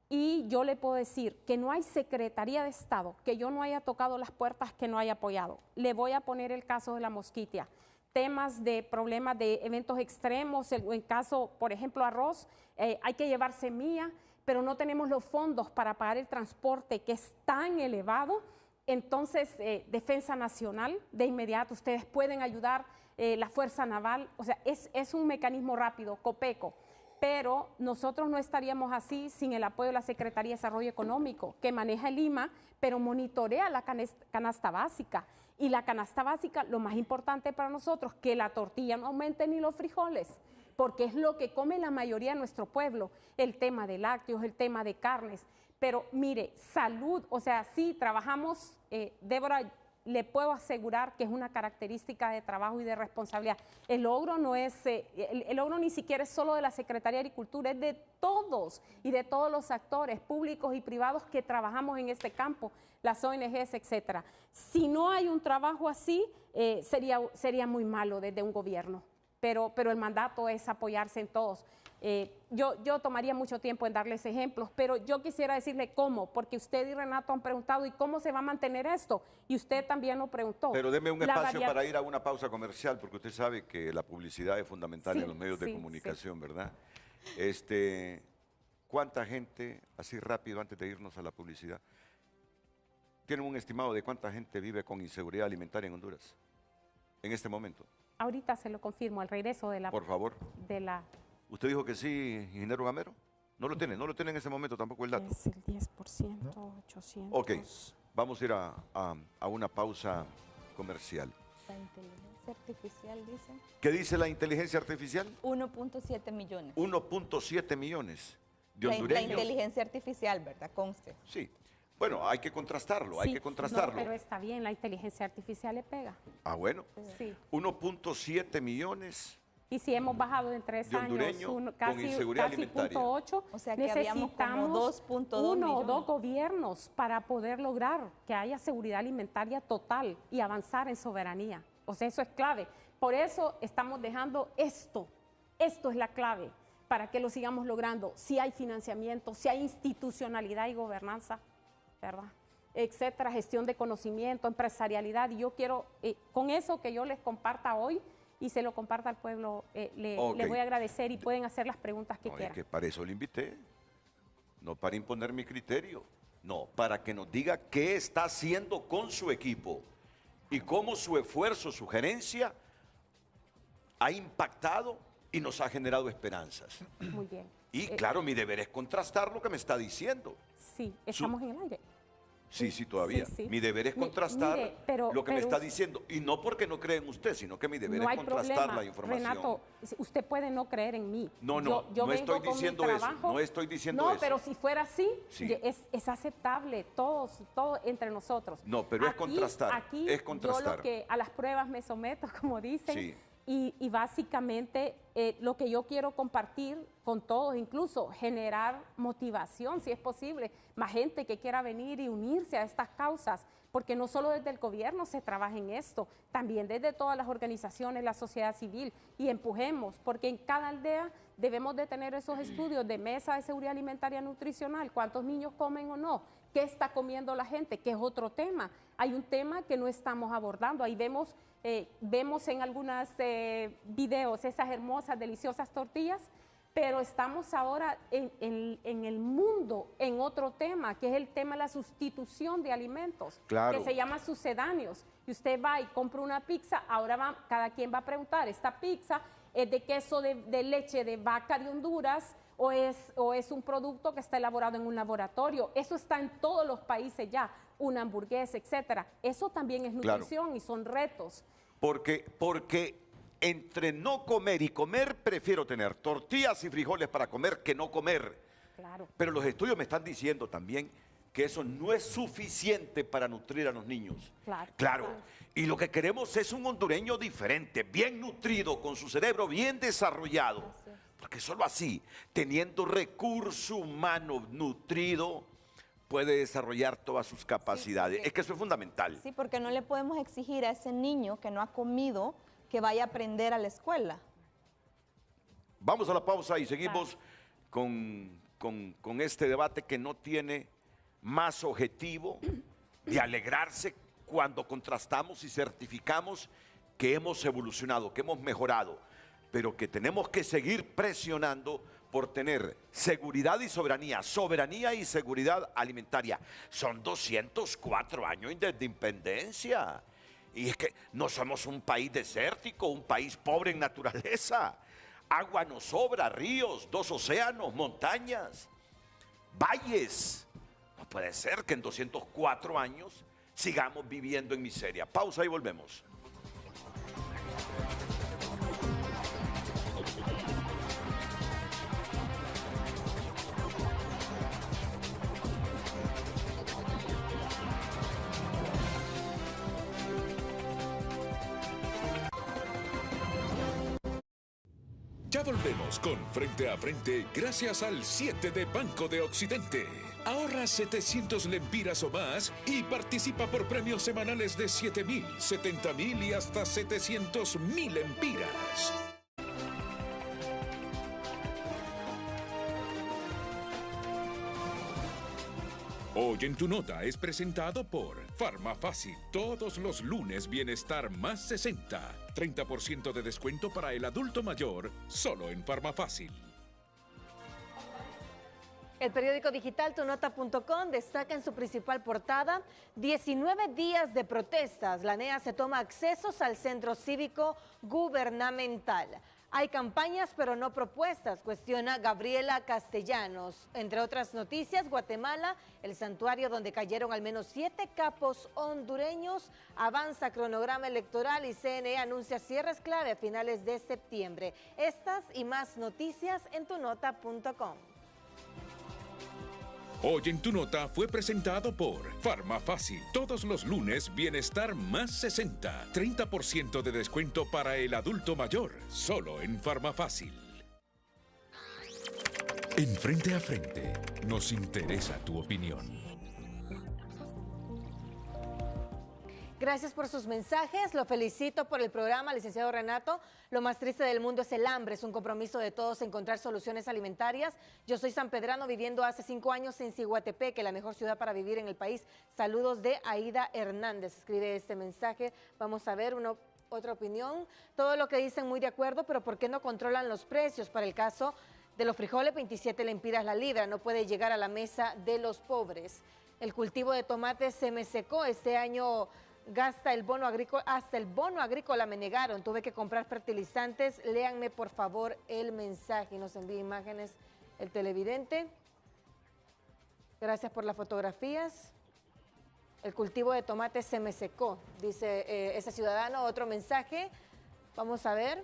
Speaker 6: Y yo le puedo decir que no hay Secretaría de Estado que yo no haya tocado las puertas, que no haya apoyado. Le voy a poner el caso de la mosquitia. Temas de problemas de eventos extremos, en caso, por ejemplo, arroz, hay que llevar semilla, pero no tenemos los fondos para pagar el transporte que es tan elevado. Entonces, Defensa Nacional, de inmediato, ustedes pueden ayudar, la Fuerza Naval, o sea, es un mecanismo rápido, Copeco. Pero nosotros no estaríamos así sin el apoyo de la Secretaría de Desarrollo Económico, que maneja el IMA, pero monitorea la canasta básica. Y la canasta básica, lo más importante para nosotros, que la tortilla no aumente ni los frijoles, porque es lo que come la mayoría de nuestro pueblo, el tema de lácteos, el tema de carnes. Pero mire, salud, o sea, sí, trabajamos, Débora, le puedo asegurar que es una característica de trabajo y de responsabilidad. El logro no es, el logro ni siquiera es solo de la Secretaría de Agricultura, es de todos y de todos los actores públicos y privados que trabajamos en este campo, las ONGs, etcétera. Si no hay un trabajo así, sería muy malo desde un gobierno, pero el mandato es apoyarse en todos. Yo tomaría mucho tiempo en darles ejemplos, pero yo quisiera decirle cómo, porque usted y Renato han preguntado, ¿y cómo se va a mantener esto? Y usted también lo preguntó.
Speaker 2: Pero deme un espacio para ir a una pausa comercial, porque usted sabe que la publicidad es fundamental en los medios de comunicación, ¿verdad? ¿Cuánta gente, así rápido antes de irnos a la publicidad, tienen un estimado de cuánta gente vive con inseguridad alimentaria en Honduras en este momento?
Speaker 6: Ahorita se lo confirmo, al regreso de la...
Speaker 2: Por favor. ¿Usted dijo que sí, ingeniero Gamero? No lo tiene en ese mommomento tampoco el dato.
Speaker 6: Es el 10%, 800.
Speaker 2: Ok, vamos a ir a una pausa comercial.
Speaker 4: La inteligencia artificial dice...
Speaker 2: ¿Qué dice la inteligencia artificial?
Speaker 4: 1.7 millones.
Speaker 2: 1.7 millones de hondureños.
Speaker 4: La inteligencia artificial, ¿verdad? Conste.
Speaker 2: Sí, Bueno, hay que contrastarlo,
Speaker 6: Sí,
Speaker 2: hay que contrastarlo.
Speaker 6: no, pero está bien, la inteligencia artificial le pega.
Speaker 2: Ah, bueno.
Speaker 6: Sí.
Speaker 2: 1.7 millones.
Speaker 6: Y si hemos bajado en 3 años casi 0.8,
Speaker 4: o sea que
Speaker 6: necesitamos
Speaker 4: 2.2
Speaker 6: 1 o 2 gobiernos para poder lograr que haya seguridad alimentaria total y avanzar en soberanía. O sea, eso es clave. Por eso estamos dejando esto. Esto es la clave para que lo sigamos logrando. Si hay financiamiento, si hay institucionalidad y gobernanza, ¿verdad? Etcétera, gestión de conocimiento, empresarialidad. Y yo quiero, con eso que yo les comparta hoy, y se lo comparta al pueblo, le voy a agradecer y pueden hacer las preguntas que quieran.
Speaker 2: Es que para eso le invité, no para imponer mi criterio, no, para que nos diga qué está haciendo con su equipo y cómo su esfuerzo, su gerencia ha impactado y nos ha generado esperanzas.
Speaker 6: Muy bien.
Speaker 2: Y claro, mi deber es contrastar lo que me está diciendo.
Speaker 6: Sí, estamos en el aire.
Speaker 2: Sí, todavía.
Speaker 6: Sí.
Speaker 2: Mi deber es contrastar lo que me está diciendo. Y no porque no cree en usted, sino que mi deber es contrastar la información.
Speaker 6: Renato, usted puede no creer en mí.
Speaker 2: No, no estoy diciendo eso. No estoy diciendo eso.
Speaker 6: No, pero si fuera así, es aceptable, todo entre nosotros.
Speaker 2: No, pero es contrastar.
Speaker 6: Aquí
Speaker 2: es contrastar.
Speaker 6: Yo lo que a las pruebas me someto, como dicen.
Speaker 2: Sí.
Speaker 6: Y básicamente lo que yo quiero compartir con todos, incluso generar motivación, si es posible, más gente que quiera venir y unirse a estas causas, porque no solo desde el gobierno se trabaja en esto, también desde todas las organizaciones, la sociedad civil, y empujemos, porque en cada aldea debemos de tener esos estudios de mesa de seguridad alimentaria nutricional, cuántos niños comen o no, qué está comiendo la gente, que es otro tema. Hay un tema que no estamos abordando, ahí vemos en algunos videos esas hermosas, deliciosas tortillas, pero estamos ahora en el mundo en otro tema, que es el tema de la sustitución de alimentos,
Speaker 2: claro,
Speaker 6: que se llama sucedáneos. Y usted va y compra una pizza, ahora cada quien va a preguntar, ¿esta pizza es de queso de leche de vaca de Honduras o es un producto que está elaborado en un laboratorio? Eso está en todos los países ya, una hamburguesa, etcétera. Eso también es nutrición, claro, y son retos.
Speaker 2: Porque entre no comer y comer, prefiero tener tortillas y frijoles para comer que no comer.
Speaker 6: Claro.
Speaker 2: Pero los estudios me están diciendo también que eso no es suficiente para nutrir a los niños. Claro. Y lo que queremos es un hondureño diferente, bien nutrido, con su cerebro bien desarrollado. Porque solo así, teniendo recurso humano nutrido, puede desarrollar todas sus capacidades. Es que eso es fundamental.
Speaker 4: Sí, porque no le podemos exigir a ese niño que no ha comido que vaya a aprender a la escuela.
Speaker 2: Vamos a la pausa y seguimos con este debate que no tiene más objetivo de alegrarse cuando contrastamos y certificamos que hemos evolucionado, que hemos mejorado, pero que tenemos que seguir presionando por tener seguridad y soberanía y seguridad alimentaria. Son 204 años de independencia. Y es que no somos un país desértico, un país pobre en naturaleza. Agua nos sobra, ríos, 2 océanos, montañas, valles. No puede ser que en 204 años sigamos viviendo en miseria. Pausa y volvemos.
Speaker 1: Ya volvemos con Frente a Frente gracias al 7 de Banco de Occidente. Ahorra 700 lempiras o más y participa por premios semanales de 7.000, 70.000 y hasta 700.000 lempiras. Hoy en tu nota es presentado por Farmafácil. Todos los lunes Bienestar más 60. 30% de descuento para el adulto mayor, solo en Farmafácil.
Speaker 3: El periódico digital tunota.com destaca en su principal portada 19 días de protestas. La NEA se toma accesos al centro cívico gubernamental. Hay campañas pero no propuestas, cuestiona Gabriela Castellanos. Entre otras noticias, Guatemala, el santuario donde cayeron al menos 7 capos hondureños, avanza cronograma electoral y CNE anuncia cierres clave a finales de septiembre. Estas y más noticias en tunota.com.
Speaker 1: Hoy en Tu Nota fue presentado por Farmafácil. Todos los lunes, Bienestar más 60. 30% de descuento para el adulto mayor. Solo en Farmafácil. En Frente a Frente, nos interesa tu opinión.
Speaker 3: Gracias por sus mensajes, lo felicito por el programa, licenciado Renato. Lo más triste del mundo es el hambre, es un compromiso de todos encontrar soluciones alimentarias. Yo soy sanpedrano viviendo hace 5 años en Ciguatepeque, la mejor ciudad para vivir en el país. Saludos de Aida Hernández, escribe este mensaje. Vamos a ver otra opinión. Todo lo que dicen muy de acuerdo, pero ¿por qué no controlan los precios? Para el caso de los frijoles, 27 lempiras la libra, no puede llegar a la mesa de los pobres. El cultivo de tomates se me secó este año. Hasta el bono agrícola me negaron, tuve que comprar fertilizantes. Léanme por favor el mensaje. Nos envía imágenes el televidente. Gracias por las fotografías. El cultivo de tomate se me secó, dice ese ciudadano. Otro mensaje, vamos a ver.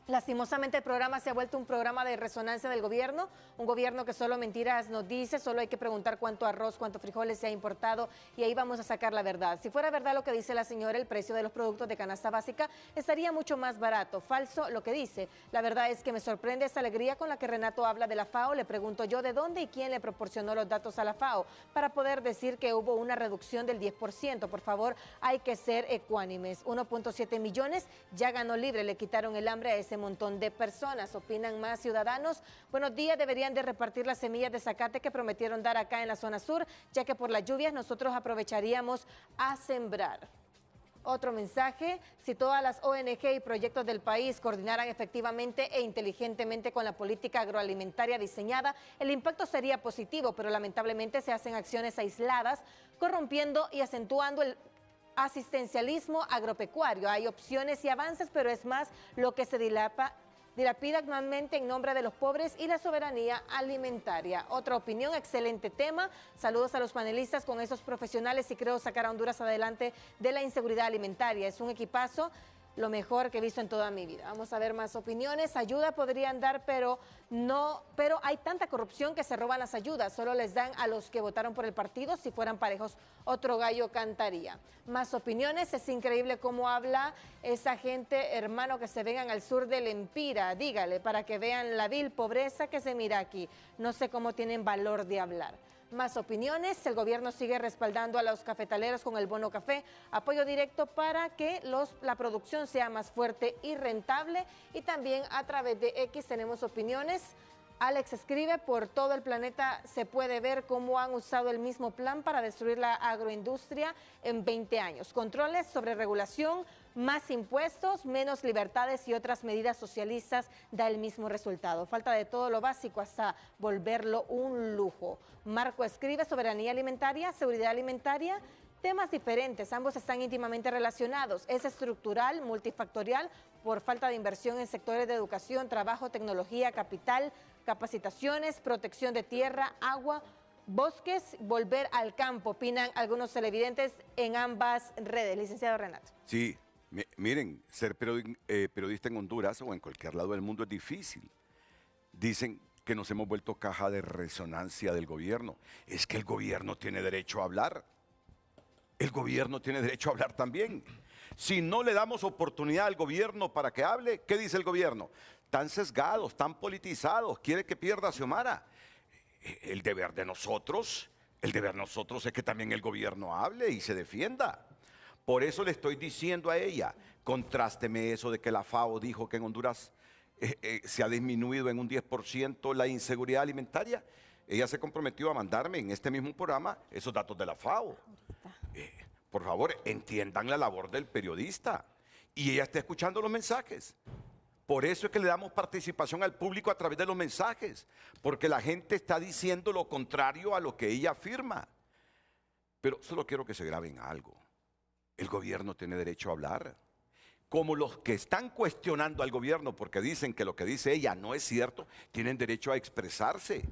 Speaker 3: Lastimosamente el programa se ha vuelto un programa de resonancia del gobierno, un gobierno que solo mentiras nos dice, solo hay que preguntar cuánto arroz, cuánto frijoles se ha importado y ahí vamos a sacar la verdad. Si fuera verdad lo que dice la señora, el precio de los productos de canasta básica estaría mucho más barato. Falso lo que dice. La verdad es que me sorprende esa alegría con la que Renato habla de la FAO. Le pregunto yo de dónde y quién le proporcionó los datos a la FAO para poder decir que hubo una reducción del 10%. Por favor, hay que ser ecuánimes. 1.7 millones ya ganó libre, le quitaron el hambre a ese montón de personas. Opinan más ciudadanos. Buenos días, deberían de repartir las semillas de zacate que prometieron dar acá en la zona sur, ya que por las lluvias nosotros aprovecharíamos a sembrar. Otro mensaje, si todas las ONG y proyectos del país coordinaran efectivamente e inteligentemente con la política agroalimentaria diseñada, el impacto sería positivo, pero lamentablemente se hacen acciones aisladas, corrompiendo y acentuando el asistencialismo agropecuario. Hay opciones y avances, pero es más lo que se dilapida actualmente en nombre de los pobres y la soberanía alimentaria. Otra opinión, excelente tema. Saludos a los panelistas con esos profesionales y creo sacar a Honduras adelante de la inseguridad alimentaria. Es un equipazo, lo mejor que he visto en toda mi vida. Vamos a ver más opiniones. Ayuda podrían dar, pero hay tanta corrupción que se roban las ayudas. Solo les dan a los que votaron por el partido. Si fueran parejos, otro gallo cantaría. Más opiniones. Es increíble cómo habla esa gente, hermano, que se vengan al sur del Empira. Dígale, para que vean la vil pobreza que se mira aquí. No sé cómo tienen valor de hablar. Más opiniones, el gobierno sigue respaldando a los cafetaleros con el bono café, apoyo directo para que la producción sea más fuerte y rentable. Y también a través de X tenemos opiniones. Alex escribe, por todo el planeta se puede ver cómo han usado el mismo plan para destruir la agroindustria en 20 años. Controles sobre regulación, más impuestos, menos libertades y otras medidas socialistas da el mismo resultado. Falta de todo lo básico hasta volverlo un lujo. Marco escribe, soberanía alimentaria, seguridad alimentaria, temas diferentes, ambos están íntimamente relacionados. Es estructural, multifactorial, por falta de inversión en sectores de educación, trabajo, tecnología, capital, capacitaciones, protección de tierra, agua, bosques, volver al campo, opinan algunos televidentes en ambas redes. Licenciado Renato.
Speaker 2: Sí, miren, ser periodista en Honduras o en cualquier lado del mundo es difícil. Dicen que nos hemos vuelto caja de resonancia del gobierno. Es que el gobierno tiene derecho a hablar. El gobierno tiene derecho a hablar también. Si no le damos oportunidad al gobierno para que hable, ¿qué dice el gobierno? Tan sesgados, tan politizados, quiere que pierda Xiomara. El deber de nosotros es que también el gobierno hable y se defienda. Por eso le estoy diciendo a ella, contrásteme eso de que la FAO dijo que en Honduras se ha disminuido en un 10% la inseguridad alimentaria. Ella se comprometió a mandarme en este mismo programa esos datos de la FAO. Por favor, entiendan la labor del periodista. Y ella está escuchando los mensajes. Por eso es que le damos participación al público a través de los mensajes. Porque la gente está diciendo lo contrario a lo que ella afirma. Pero solo quiero que se graben algo. El gobierno tiene derecho a hablar. Como los que están cuestionando al gobierno porque dicen que lo que dice ella no es cierto, tienen derecho a expresarse.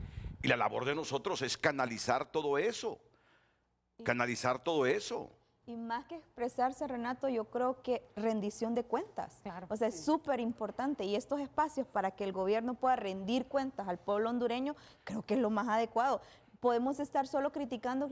Speaker 2: Y la labor de nosotros es canalizar todo eso. Canalizar todo eso.
Speaker 4: Y más que expresarse, Renato, yo creo que rendición de cuentas.
Speaker 6: Claro.
Speaker 4: O sea, es súper importante. Y estos espacios para que el gobierno pueda rendir cuentas al pueblo hondureño, creo que es lo más adecuado. podemos estar solo criticando,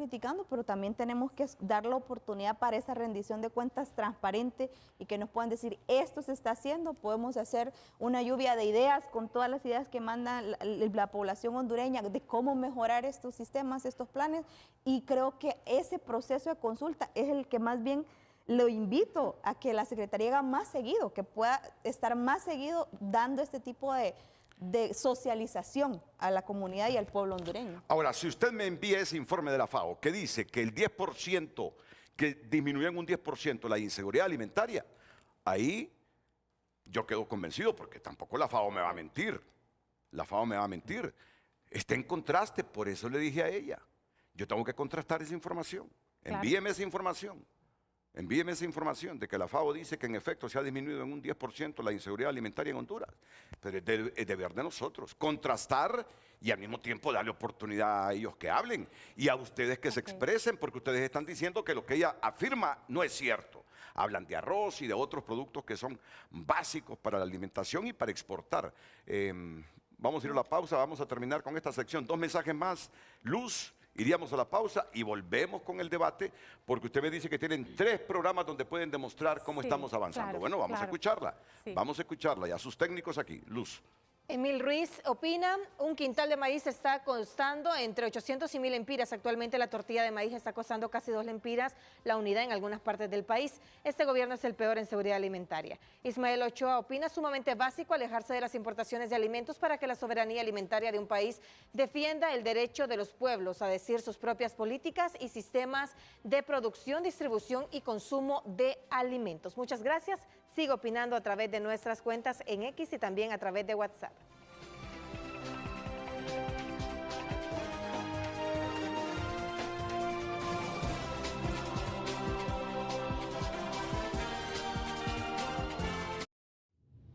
Speaker 4: pero también tenemos que dar la oportunidad para esa rendición de cuentas transparente y que nos puedan decir, esto se está haciendo, podemos hacer una lluvia de ideas con todas las ideas que manda la población hondureña de cómo mejorar estos sistemas, estos planes, y creo que ese proceso de consulta es el que más bien lo invito a que la Secretaría haga más seguido, que pueda estar más seguido dando este tipo de socialización a la comunidad y al pueblo hondureño.
Speaker 2: Ahora, si usted me envía ese informe de la FAO que dice que el 10%, que disminuyó en un 10% la inseguridad alimentaria, ahí yo quedo convencido, porque tampoco la FAO me va a mentir. La FAO me va a mentir. Está en contraste, por eso le dije a ella, yo tengo que contrastar esa información. Claro. Envíeme esa información. Envíeme esa información de que la FAO dice que en efecto se ha disminuido en un 10% la inseguridad alimentaria en Honduras. Pero es deber de nosotros contrastar y al mismo tiempo darle oportunidad a ellos que hablen y a ustedes que se expresen, porque ustedes están diciendo que lo que ella afirma no es cierto. Hablan de arroz y de otros productos que son básicos para la alimentación y para exportar. Vamos a ir a la pausa, vamos a terminar con esta sección. 2 mensajes más. Luz. Iríamos a la pausa y volvemos con el debate, porque usted me dice que tienen 3 programas donde pueden demostrar cómo estamos avanzando. Claro, bueno, vamos a escucharla. Sí. Vamos a escucharla y a sus técnicos aquí. Luz.
Speaker 3: Emil Ruiz opina, un quintal de maíz está costando entre 800 y 1000 lempiras. Actualmente la tortilla de maíz está costando casi 2 lempiras la unidad en algunas partes del país. Este gobierno es el peor en seguridad alimentaria. Ismael Ochoa opina, sumamente básico alejarse de las importaciones de alimentos para que la soberanía alimentaria de un país defienda el derecho de los pueblos a decir sus propias políticas y sistemas de producción, distribución y consumo de alimentos. Muchas gracias. Sigo opinando a través de nuestras cuentas en X y también a través de WhatsApp.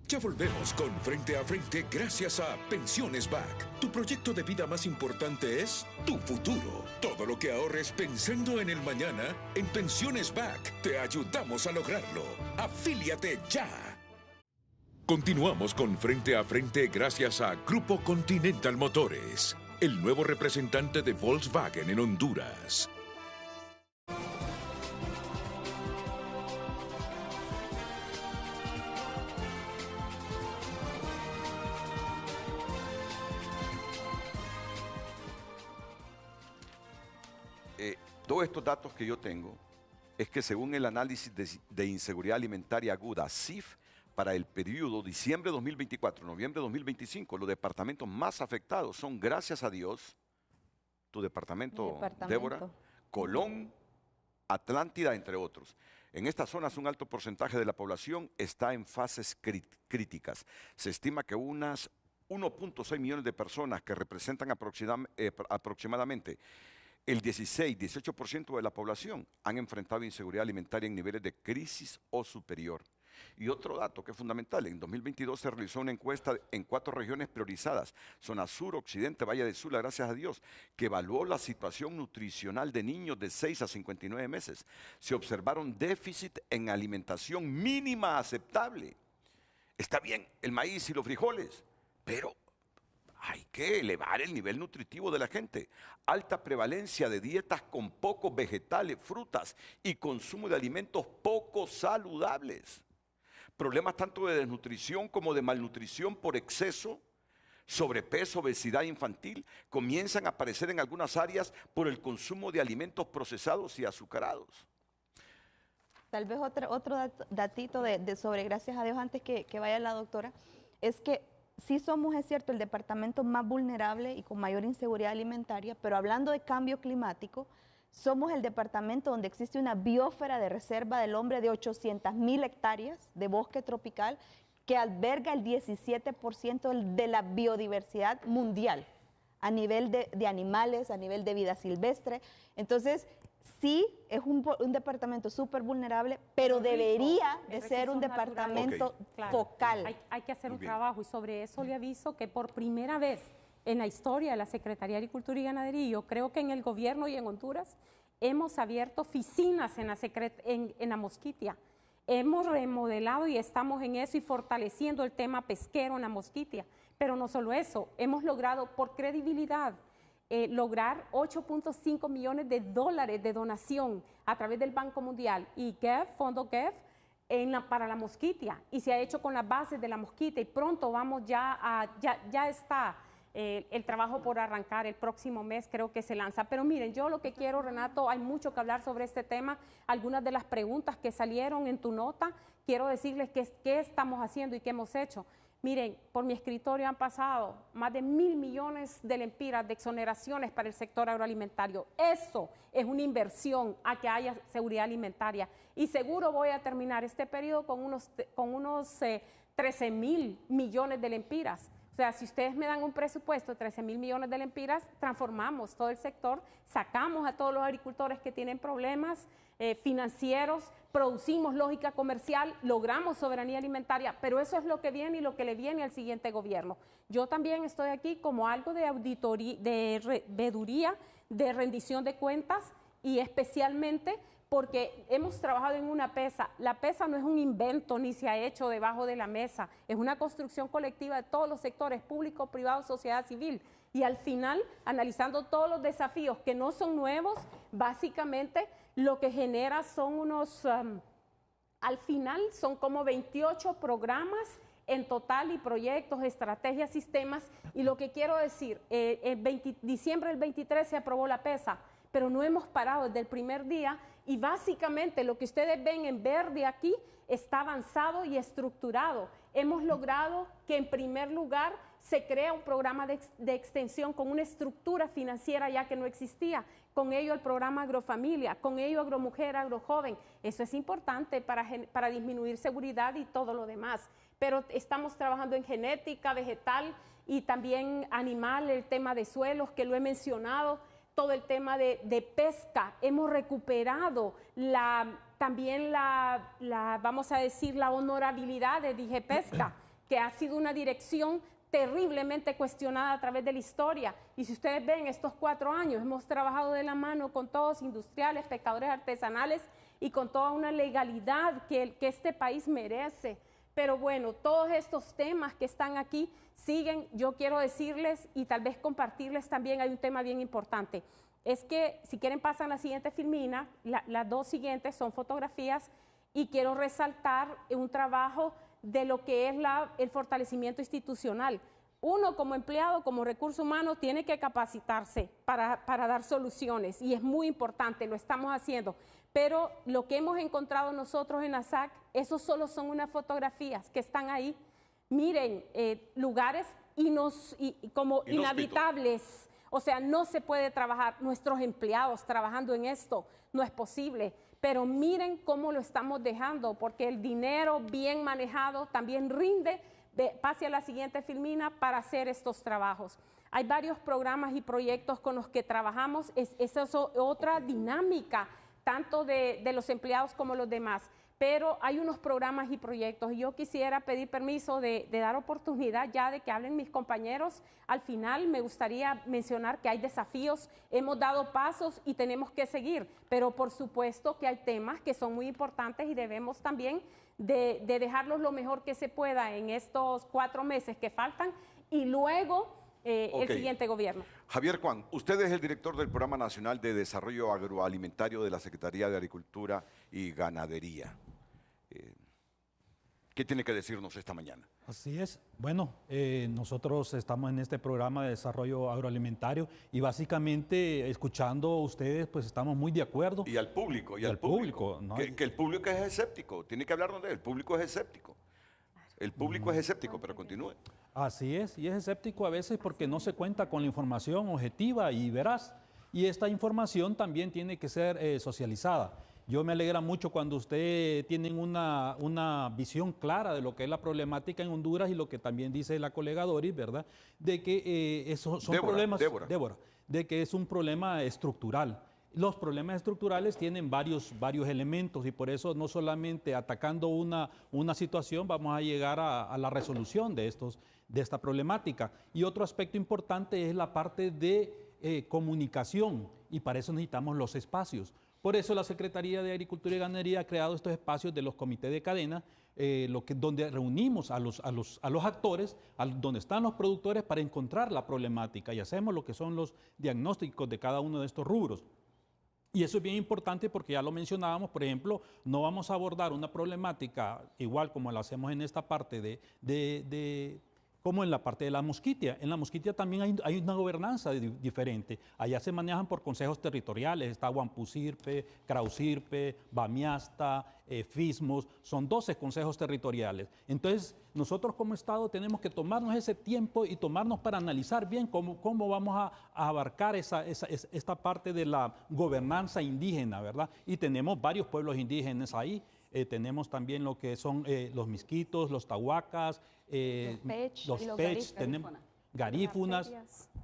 Speaker 1: Ya volvemos con Frente a Frente gracias a Pensiones BAC. Tu proyecto de vida más importante es tu futuro. Todo lo que ahorres pensando en el mañana, en Pensiones BAC te ayudamos a lograrlo. ¡Afíliate ya! Continuamos con Frente a Frente gracias a Grupo Continental Motores, el nuevo representante de Volkswagen en Honduras.
Speaker 2: Todos estos datos que yo tengo es que según el análisis de inseguridad alimentaria aguda, CIF, para el periodo diciembre 2024, noviembre 2025, los departamentos más afectados son, gracias a Dios, tu departamento, Débora, Colón, Atlántida, entre otros. En estas zonas un alto porcentaje de la población está en fases críticas. Se estima que unas 1.6 millones de personas, que representan aproximadamente el 16-18% de la población, han enfrentado inseguridad alimentaria en niveles de crisis o superior. Y otro dato que es fundamental, en 2022 se realizó una encuesta en 4 regiones priorizadas, zona sur, occidente, Valle de Sula, gracias a Dios, que evaluó la situación nutricional de niños de 6 a 59 meses. Se observaron déficit en alimentación mínima aceptable. Está bien el maíz y los frijoles, pero hay que elevar el nivel nutritivo de la gente. Alta prevalencia de dietas con pocos vegetales, frutas y consumo de alimentos poco saludables. Problemas tanto de desnutrición como de malnutrición por exceso, sobrepeso, obesidad infantil, comienzan a aparecer en algunas áreas por el consumo de alimentos procesados y azucarados.
Speaker 4: Tal vez otro datito sobre, gracias a Dios, antes que vaya la doctora, es que sí somos, es cierto, el departamento más vulnerable y con mayor inseguridad alimentaria, pero hablando de cambio climático, somos el departamento donde existe una biosfera de reserva del hombre de 800,000 hectáreas de bosque tropical que alberga el 17% de la biodiversidad mundial a nivel de animales, a nivel de vida silvestre. Entonces, sí, es un departamento súper vulnerable, pero debería de ser un departamento focal.
Speaker 6: Hay que hacer un trabajo y sobre eso le aviso que por primera vez en la historia de la Secretaría de Agricultura y Ganadería, yo creo que en el gobierno y en Honduras hemos abierto oficinas en la Mosquitia. Hemos remodelado y estamos en eso y fortaleciendo el tema pesquero en la Mosquitia. Pero no solo eso, hemos logrado por credibilidad lograr 8.5 millones de dólares de donación a través del Banco Mundial y Fondo GEF, para la mosquitia, y se ha hecho con las bases de la mosquita, y pronto vamos ya está el trabajo por arrancar el próximo mes, creo que se lanza. Pero miren, yo lo que quiero, Renato, hay mucho que hablar sobre este tema. Algunas de las preguntas que salieron en tu nota, quiero decirles qué estamos haciendo y qué hemos hecho. Miren, por mi escritorio han pasado más de 1.000 millones de lempiras de exoneraciones para el sector agroalimentario. Eso es una inversión a que haya seguridad alimentaria. Y seguro voy a terminar este periodo con unos 13.000 millones de lempiras. O sea, si ustedes me dan un presupuesto de 13.000 millones de lempiras, transformamos todo el sector, sacamos a todos los agricultores que tienen problemas financieros, producimos lógica comercial, logramos soberanía alimentaria, pero eso es lo que viene y lo que le viene al siguiente gobierno. Yo también estoy aquí como algo de auditoría, de veeduría, de rendición de cuentas, y especialmente porque hemos trabajado en una PESA. La PESA no es un invento ni se ha hecho debajo de la mesa, es una construcción colectiva de todos los sectores, público, privado, sociedad civil. Y al final, analizando todos los desafíos que no son nuevos, básicamente lo que genera son al final son como 28 programas en total y proyectos, estrategias, sistemas. Y lo que quiero decir, en diciembre del 23 se aprobó la PESA, pero no hemos parado desde el primer día, y básicamente lo que ustedes ven en verde aquí está avanzado y estructurado. Hemos logrado que en primer lugar se crea un programa de extensión con una estructura financiera ya que no existía, con ello el programa Agrofamilia, con ello Agromujer, Agrojoven. Eso es importante para disminuir seguridad y todo lo demás. Pero estamos trabajando en genética vegetal y también animal, el tema de suelos que lo he mencionado, todo el tema de pesca. Hemos recuperado también vamos a decir, la honorabilidad de DIGEPESCA, que ha sido una dirección terriblemente cuestionada a través de la historia. Y si ustedes ven, estos 4 años hemos trabajado de la mano con todos, industriales, pescadores artesanales, y con toda una legalidad que este país merece. Pero bueno, todos estos temas que están aquí siguen. Yo quiero decirles y tal vez compartirles también, hay un tema bien importante. Es que, si quieren, pasan la siguiente filmina, las 2 siguientes son fotografías, y quiero resaltar un trabajo de lo que es el fortalecimiento institucional. Uno, como empleado, como recurso humano, tiene que capacitarse para dar soluciones, y es muy importante, lo estamos haciendo. Pero lo que hemos encontrado nosotros en ASAC, esos solo son unas fotografías que están ahí. Miren, lugares como inhabitables. O sea, no se puede trabajar, nuestros empleados trabajando en esto, no es posible. Pero miren cómo lo estamos dejando, porque el dinero bien manejado también rinde. Pase a la siguiente filmina para hacer estos trabajos. Hay varios programas y proyectos con los que trabajamos. Esa es otra dinámica, tanto de los empleados como los demás. Pero hay unos programas y proyectos, y yo quisiera pedir permiso de dar oportunidad ya de que hablen mis compañeros. Al final me gustaría mencionar que hay desafíos, hemos dado pasos y tenemos que seguir, pero por supuesto que hay temas que son muy importantes y debemos también de dejarlos lo mejor que se pueda en estos 4 meses que faltan, y luego el siguiente gobierno.
Speaker 2: Javier Cuán, usted es el director del Programa Nacional de Desarrollo Agroalimentario de la Secretaría de Agricultura y Ganadería. ¿Qué tiene que decirnos esta mañana?
Speaker 9: Así es. Bueno, nosotros estamos en este programa de desarrollo agroalimentario, y básicamente escuchando a ustedes, pues estamos muy de acuerdo.
Speaker 2: Y al público, y al público.
Speaker 9: ¿No?
Speaker 2: Que el público es escéptico, tiene que hablarnos de él, el público es escéptico. El público es escéptico, pero continúe.
Speaker 9: Así es, y es escéptico a veces porque no se cuenta con la información objetiva y veraz. Y esta información también tiene que ser socializada. Yo me alegra mucho cuando ustedes tienen una visión clara de lo que es la problemática en Honduras, y lo que también dice la colega Doris, ¿verdad? De que esos son problemas, Débora, de que es un problema estructural. Los problemas estructurales tienen varios elementos, y por eso no solamente atacando una situación vamos a llegar a la resolución de esta problemática. Y otro aspecto importante es la parte de comunicación y para eso necesitamos los espacios. Por eso la Secretaría de Agricultura y Ganadería ha creado estos espacios de los comités de cadena, donde reunimos a los actores, donde están los productores para encontrar la problemática y hacemos lo que son los diagnósticos de cada uno de estos rubros. Y eso es bien importante porque ya lo mencionábamos, por ejemplo, no vamos a abordar una problemática igual como la hacemos en esta parte como en la parte de la mosquitia. En la mosquitia también hay una gobernanza diferente. Allá se manejan por consejos territoriales, está Guampusirpe, Krausirpe, Bamiasta, Fismos, son 12 consejos territoriales. Entonces, nosotros como Estado tenemos que tomarnos ese tiempo y tomarnos para analizar bien cómo vamos a abarcar esta parte de la gobernanza indígena, ¿verdad? Y tenemos varios pueblos indígenas ahí. Tenemos también lo que son los misquitos, los tahuacas, los pech, tenemos garífunas.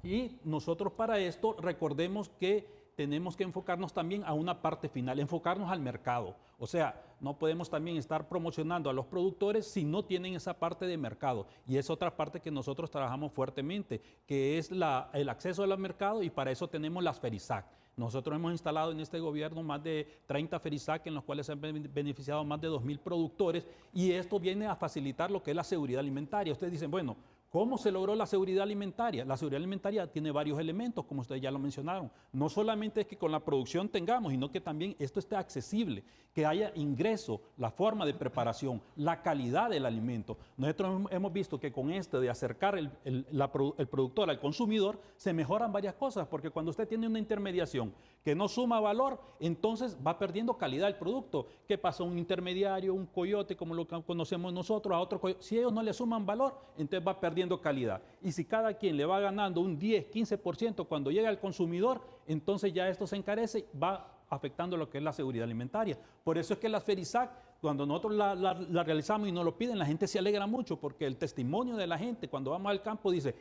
Speaker 9: Y nosotros para esto recordemos que tenemos que enfocarnos también a una parte final, enfocarnos al mercado. O sea, no podemos también estar promocionando a los productores si no tienen esa parte de mercado. Y es otra parte que nosotros trabajamos fuertemente, que es el acceso al mercado, y para eso tenemos las FERISAC. Nosotros hemos instalado en este gobierno más de 30 FERISAC en los cuales se han beneficiado más de 2.000 productores, y esto viene a facilitar lo que es la seguridad alimentaria. Ustedes dicen, bueno, ¿cómo se logró la seguridad alimentaria? La seguridad alimentaria tiene varios elementos, como ustedes ya lo mencionaron. No solamente es que con la producción tengamos, sino que también esto esté accesible, que haya ingreso, la forma de preparación, la calidad del alimento. Nosotros hemos visto que con esto de acercar el productor al consumidor, se mejoran varias cosas, porque cuando usted tiene una intermediación que no suma valor, entonces va perdiendo calidad el producto. ¿Qué pasa? Un intermediario, un coyote, como lo conocemos nosotros, a otro coyote, si ellos no le suman valor, entonces va perdiendo calidad. Y si cada quien le va ganando un 10, 15% cuando llega al consumidor, entonces ya esto se encarece, va afectando lo que es la seguridad alimentaria. Por eso es que las FERISAC, cuando nosotros la realizamos y nos lo piden, la gente se alegra mucho, porque el testimonio de la gente cuando vamos al campo dice,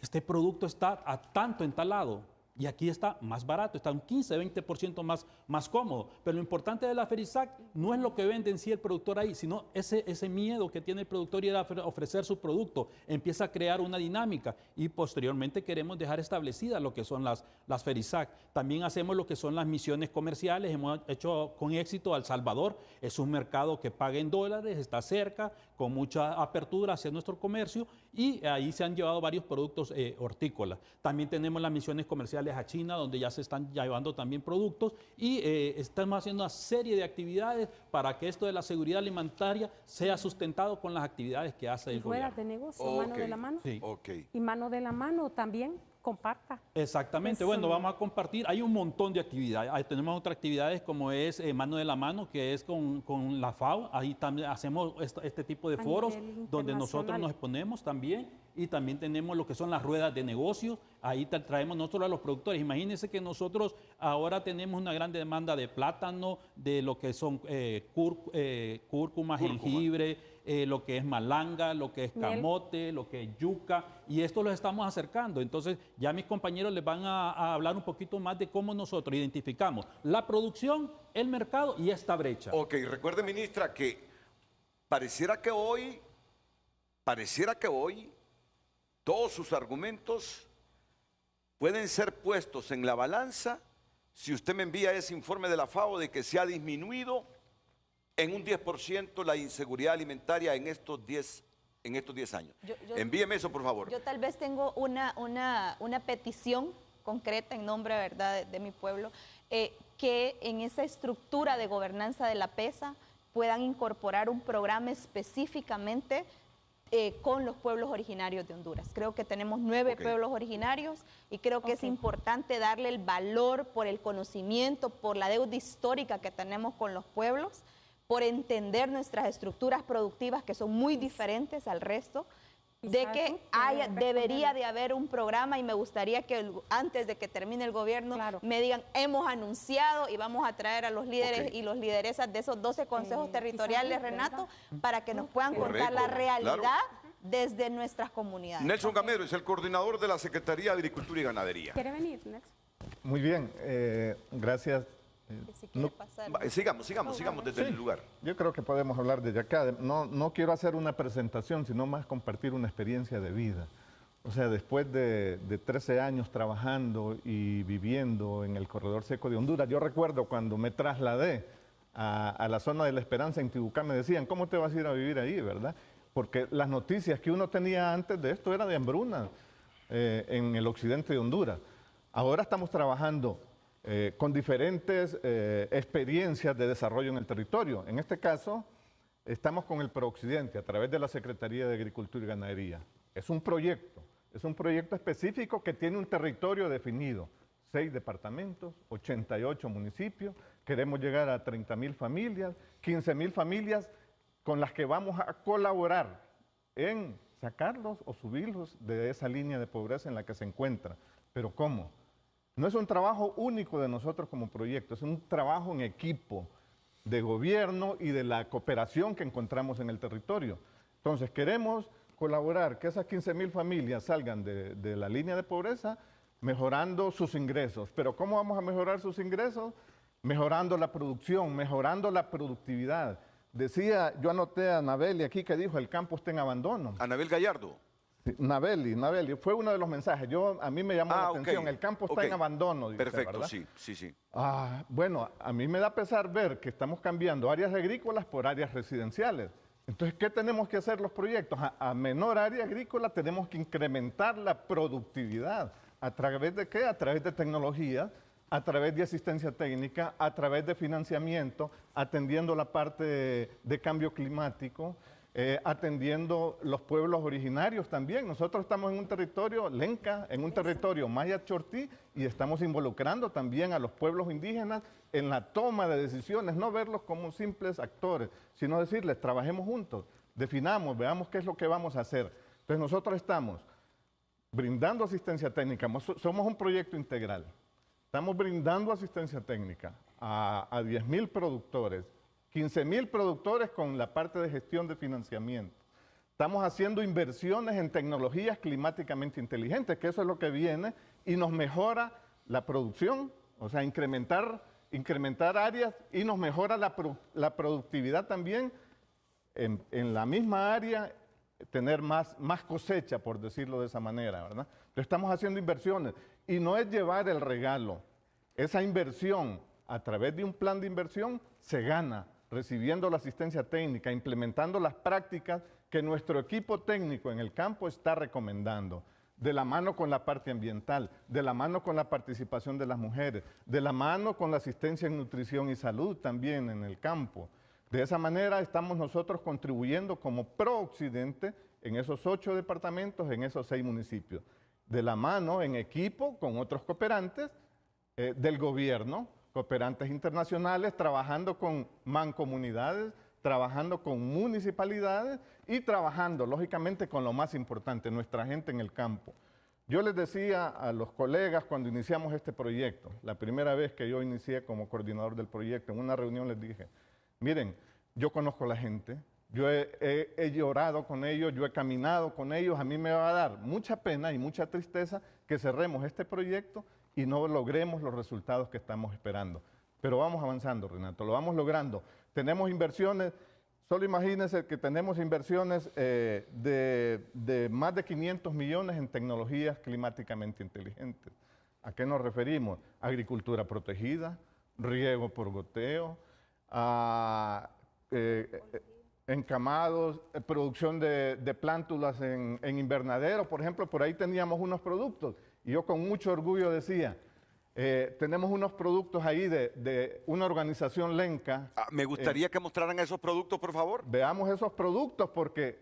Speaker 9: este producto está a tanto en tal lado, y aquí está más barato, está un 15, 20% más cómodo. Pero lo importante de la FERISAC no es lo que vende en sí el productor ahí, sino ese miedo que tiene el productor y a ofrecer su producto. Empieza a crear una dinámica y posteriormente queremos dejar establecida lo que son las FERISAC. También hacemos lo que son las misiones comerciales. Hemos hecho con éxito El Salvador. Es un mercado que paga en dólares, está cerca, con mucha apertura hacia nuestro comercio, y ahí se han llevado varios productos hortícolas. También tenemos las misiones comerciales a China, donde ya se están llevando también productos, y estamos haciendo una serie de actividades para que esto de la seguridad alimentaria sea sustentado con las actividades que hace el gobierno.
Speaker 6: Ruedas de negocio, mano de la mano.
Speaker 9: Sí.
Speaker 6: Y mano de la mano también. Comparta.
Speaker 9: Exactamente, bueno, vamos a compartir, hay un montón de actividades, ahí tenemos otras actividades como es Mano de la Mano, que es con la FAO, ahí también hacemos este tipo de foros donde nosotros nos exponemos también, y también tenemos lo que son las ruedas de negocio, ahí traemos nosotros a los productores. Imagínense que nosotros ahora tenemos una gran demanda de plátano, de lo que son cúrcuma, jengibre, lo que es malanga, lo que es camote, lo que es yuca, y esto lo estamos acercando. Entonces ya mis compañeros les van a hablar un poquito más de cómo nosotros identificamos la producción, el mercado y esta brecha.
Speaker 2: Ok, recuerde, ministra, que pareciera que hoy todos sus argumentos pueden ser puestos en la balanza si usted me envía ese informe de la FAO de que se ha disminuido en un 10% la inseguridad alimentaria en estos 10 años. Envíeme eso, por favor.
Speaker 4: Yo tal vez tengo una petición concreta en nombre, ¿verdad?, de mi pueblo, que en esa estructura de gobernanza de la PESA puedan incorporar un programa específicamente con los pueblos originarios de Honduras. Creo que tenemos 9 pueblos originarios, y creo que es importante darle el valor por el conocimiento, por la deuda histórica que tenemos con los pueblos, por entender nuestras estructuras productivas que son muy diferentes al resto, de que debería de haber un programa, y me gustaría que antes de que termine el gobierno me digan, hemos anunciado y vamos a traer a los líderes y los lideresas de esos 12 consejos territoriales, Renato, para que nos puedan contar la realidad desde nuestras comunidades.
Speaker 2: Nelson Gamero es el coordinador de la Secretaría de Agricultura y Ganadería.
Speaker 6: ¿Quiere venir, Nelson?
Speaker 7: Muy bien, gracias.
Speaker 2: Sigamos desde el lugar.
Speaker 7: Yo creo que podemos hablar desde acá. No quiero hacer una presentación, sino más compartir una experiencia de vida. O sea, después de 13 años trabajando y viviendo en el corredor seco de Honduras, yo recuerdo cuando me trasladé a la zona de La Esperanza en Tibucá, me decían, ¿cómo te vas a ir a vivir ahí, verdad? Porque las noticias que uno tenía antes de esto era de hambruna en el occidente de Honduras. Ahora estamos trabajando con diferentes experiencias de desarrollo en el territorio. En este caso, estamos con el Prooccidente a través de la Secretaría de Agricultura y Ganadería. Es un proyecto específico que tiene un territorio definido, 6 departamentos, 88 municipios, queremos llegar a 30,000 familias, 15,000 familias con las que vamos a colaborar en sacarlos o subirlos de esa línea de pobreza en la que se encuentra. ¿Pero cómo? No es un trabajo único de nosotros como proyecto, es un trabajo en equipo de gobierno y de la cooperación que encontramos en el territorio. Entonces queremos colaborar, que esas 15,000 familias salgan de la línea de pobreza mejorando sus ingresos. ¿Pero cómo vamos a mejorar sus ingresos? Mejorando la producción, mejorando la productividad. Decía, yo anoté a Nabeli aquí que dijo, el campo está en abandono.
Speaker 2: Anabel Gallardo.
Speaker 7: Sí, Nabeli, fue uno de los mensajes. A mí me llamó la atención, el campo está en abandono. Dice,
Speaker 2: perfecto,
Speaker 7: ¿verdad?
Speaker 2: Sí.
Speaker 7: Bueno, a mí me da pesar ver que estamos cambiando áreas agrícolas por áreas residenciales. Entonces, ¿qué tenemos que hacer los proyectos? A menor área agrícola tenemos que incrementar la productividad. ¿A través de qué? A través de tecnología, a través de asistencia técnica, a través de financiamiento, atendiendo la parte de cambio climático, atendiendo los pueblos originarios también. Nosotros estamos en un territorio lenca, en un territorio maya chortí, y estamos involucrando también a los pueblos indígenas en la toma de decisiones, no verlos como simples actores, sino decirles, trabajemos juntos, definamos, veamos qué es lo que vamos a hacer. Entonces nosotros estamos brindando asistencia técnica, somos un proyecto integral, estamos brindando asistencia técnica a 10,000 productores, 15,000 productores con la parte de gestión de financiamiento. Estamos haciendo inversiones en tecnologías climáticamente inteligentes, que eso es lo que viene y nos mejora la producción, o sea, incrementar áreas y nos mejora la productividad también en la misma área, tener más cosecha, por decirlo de esa manera, ¿verdad? Entonces estamos haciendo inversiones y no es llevar el regalo. Esa inversión, a través de un plan de inversión, se gana recibiendo la asistencia técnica, implementando las prácticas que nuestro equipo técnico en el campo está recomendando, de la mano con la parte ambiental, de la mano con la participación de las mujeres, de la mano con la asistencia en nutrición y salud también en el campo. De esa manera estamos nosotros contribuyendo como Prooccidente en esos 8 departamentos, en esos 6 municipios, de la mano en equipo con otros cooperantes del gobierno, cooperantes internacionales, trabajando con mancomunidades, trabajando con municipalidades y trabajando, lógicamente, con lo más importante, nuestra gente en el campo. Yo les decía a los colegas cuando iniciamos este proyecto, la primera vez que yo inicié como coordinador del proyecto, en una reunión les dije, miren, yo conozco a la gente, yo he llorado con ellos, yo he caminado con ellos, a mí me va a dar mucha pena y mucha tristeza que cerremos este proyecto y no logremos los resultados que estamos esperando. Pero vamos avanzando, Renato, lo vamos logrando. Tenemos inversiones, solo imagínense que tenemos inversiones de más de 500 millones en tecnologías climáticamente inteligentes. ¿A qué nos referimos? Agricultura protegida, riego por goteo, encamados, producción de plántulas en invernadero. Por ejemplo, por ahí teníamos unos productos y yo con mucho orgullo decía, tenemos unos productos ahí de una organización lenca.
Speaker 2: Me gustaría que mostraran esos productos, por favor.
Speaker 7: Veamos esos productos porque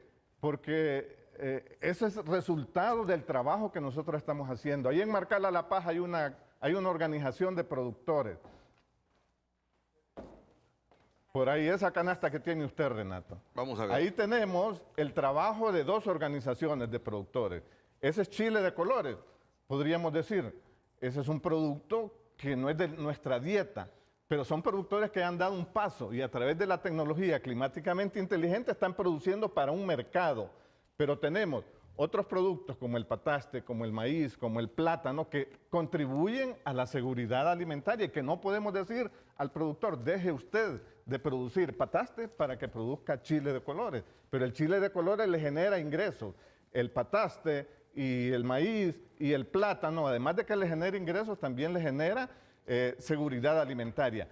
Speaker 7: ese es resultado del trabajo que nosotros estamos haciendo. Ahí en Marcala La Paz hay una organización de productores. Por ahí esa canasta que tiene usted, Renato.
Speaker 2: Vamos a ver.
Speaker 7: Ahí tenemos el trabajo de 2 organizaciones de productores. Ese es chile de colores, podríamos decir. Ese es un producto que no es de nuestra dieta, pero son productores que han dado un paso y a través de la tecnología climáticamente inteligente están produciendo para un mercado. Pero tenemos otros productos como el pataste, como el maíz, como el plátano, que contribuyen a la seguridad alimentaria y que no podemos decir al productor, deje usted de producir pataste para que produzca chile de colores. Pero el chile de colores le genera ingresos. El pataste y el maíz y el plátano, además de que le genera ingresos, también le genera seguridad alimentaria.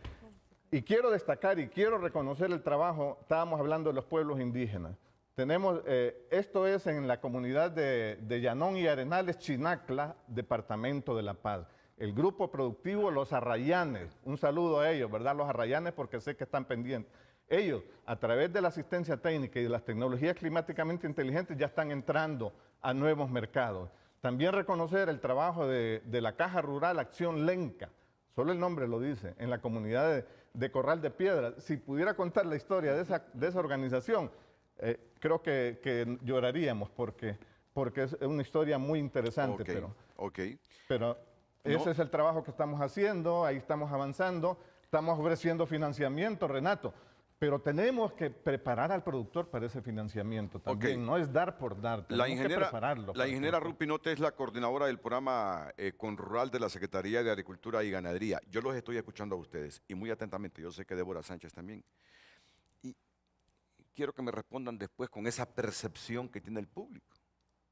Speaker 7: Y quiero destacar y quiero reconocer el trabajo, estábamos hablando de los pueblos indígenas. Tenemos, esto es en la comunidad de Llanón y Arenales, Chinacla, departamento de La Paz. El grupo productivo Los Arrayanes, un saludo a ellos, ¿verdad? Los Arrayanes, porque sé que están pendientes. Ellos, a través de la asistencia técnica y de las tecnologías climáticamente inteligentes, ya están entrando a nuevos mercados. También reconocer el trabajo de la Caja Rural Acción Lenca, solo el nombre lo dice, en la comunidad de Corral de Piedra. Si pudiera contar la historia de esa organización, creo que lloraríamos porque es una historia muy interesante. Pero ese es el trabajo que estamos haciendo, ahí estamos avanzando, estamos ofreciendo financiamiento, Renato. Pero tenemos que preparar al productor para ese financiamiento también, no es dar por dar, tenemos que prepararlo.
Speaker 2: La ingeniera Ruth Pinote es la coordinadora del programa Conrural de la Secretaría de Agricultura y Ganadería. Yo los estoy escuchando a ustedes y muy atentamente, yo sé que Débora Sánchez también. Y quiero que me respondan después con esa percepción que tiene el público.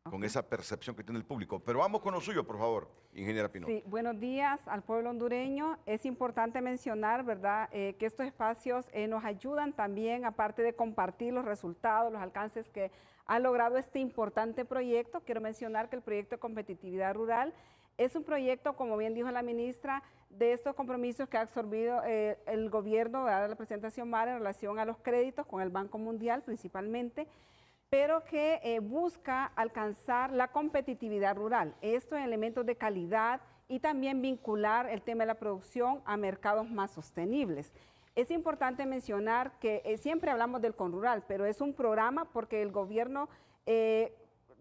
Speaker 2: Con esa percepción que tiene el público. Pero vamos con lo suyo, por favor, ingeniera Pinote.
Speaker 5: Sí, buenos días al pueblo hondureño. Es importante mencionar, ¿verdad?, que estos espacios nos ayudan también, aparte de compartir los resultados, los alcances que ha logrado este importante proyecto. Quiero mencionar que el proyecto de competitividad rural es un proyecto, como bien dijo la ministra, de estos compromisos que ha absorbido el gobierno, ¿verdad?, la presidenta Xiomara, en relación a los créditos con el Banco Mundial principalmente, pero que busca alcanzar la competitividad rural. Esto en elementos de calidad y también vincular el tema de la producción a mercados más sostenibles. Es importante mencionar que siempre hablamos del Conrural, pero es un programa porque el gobierno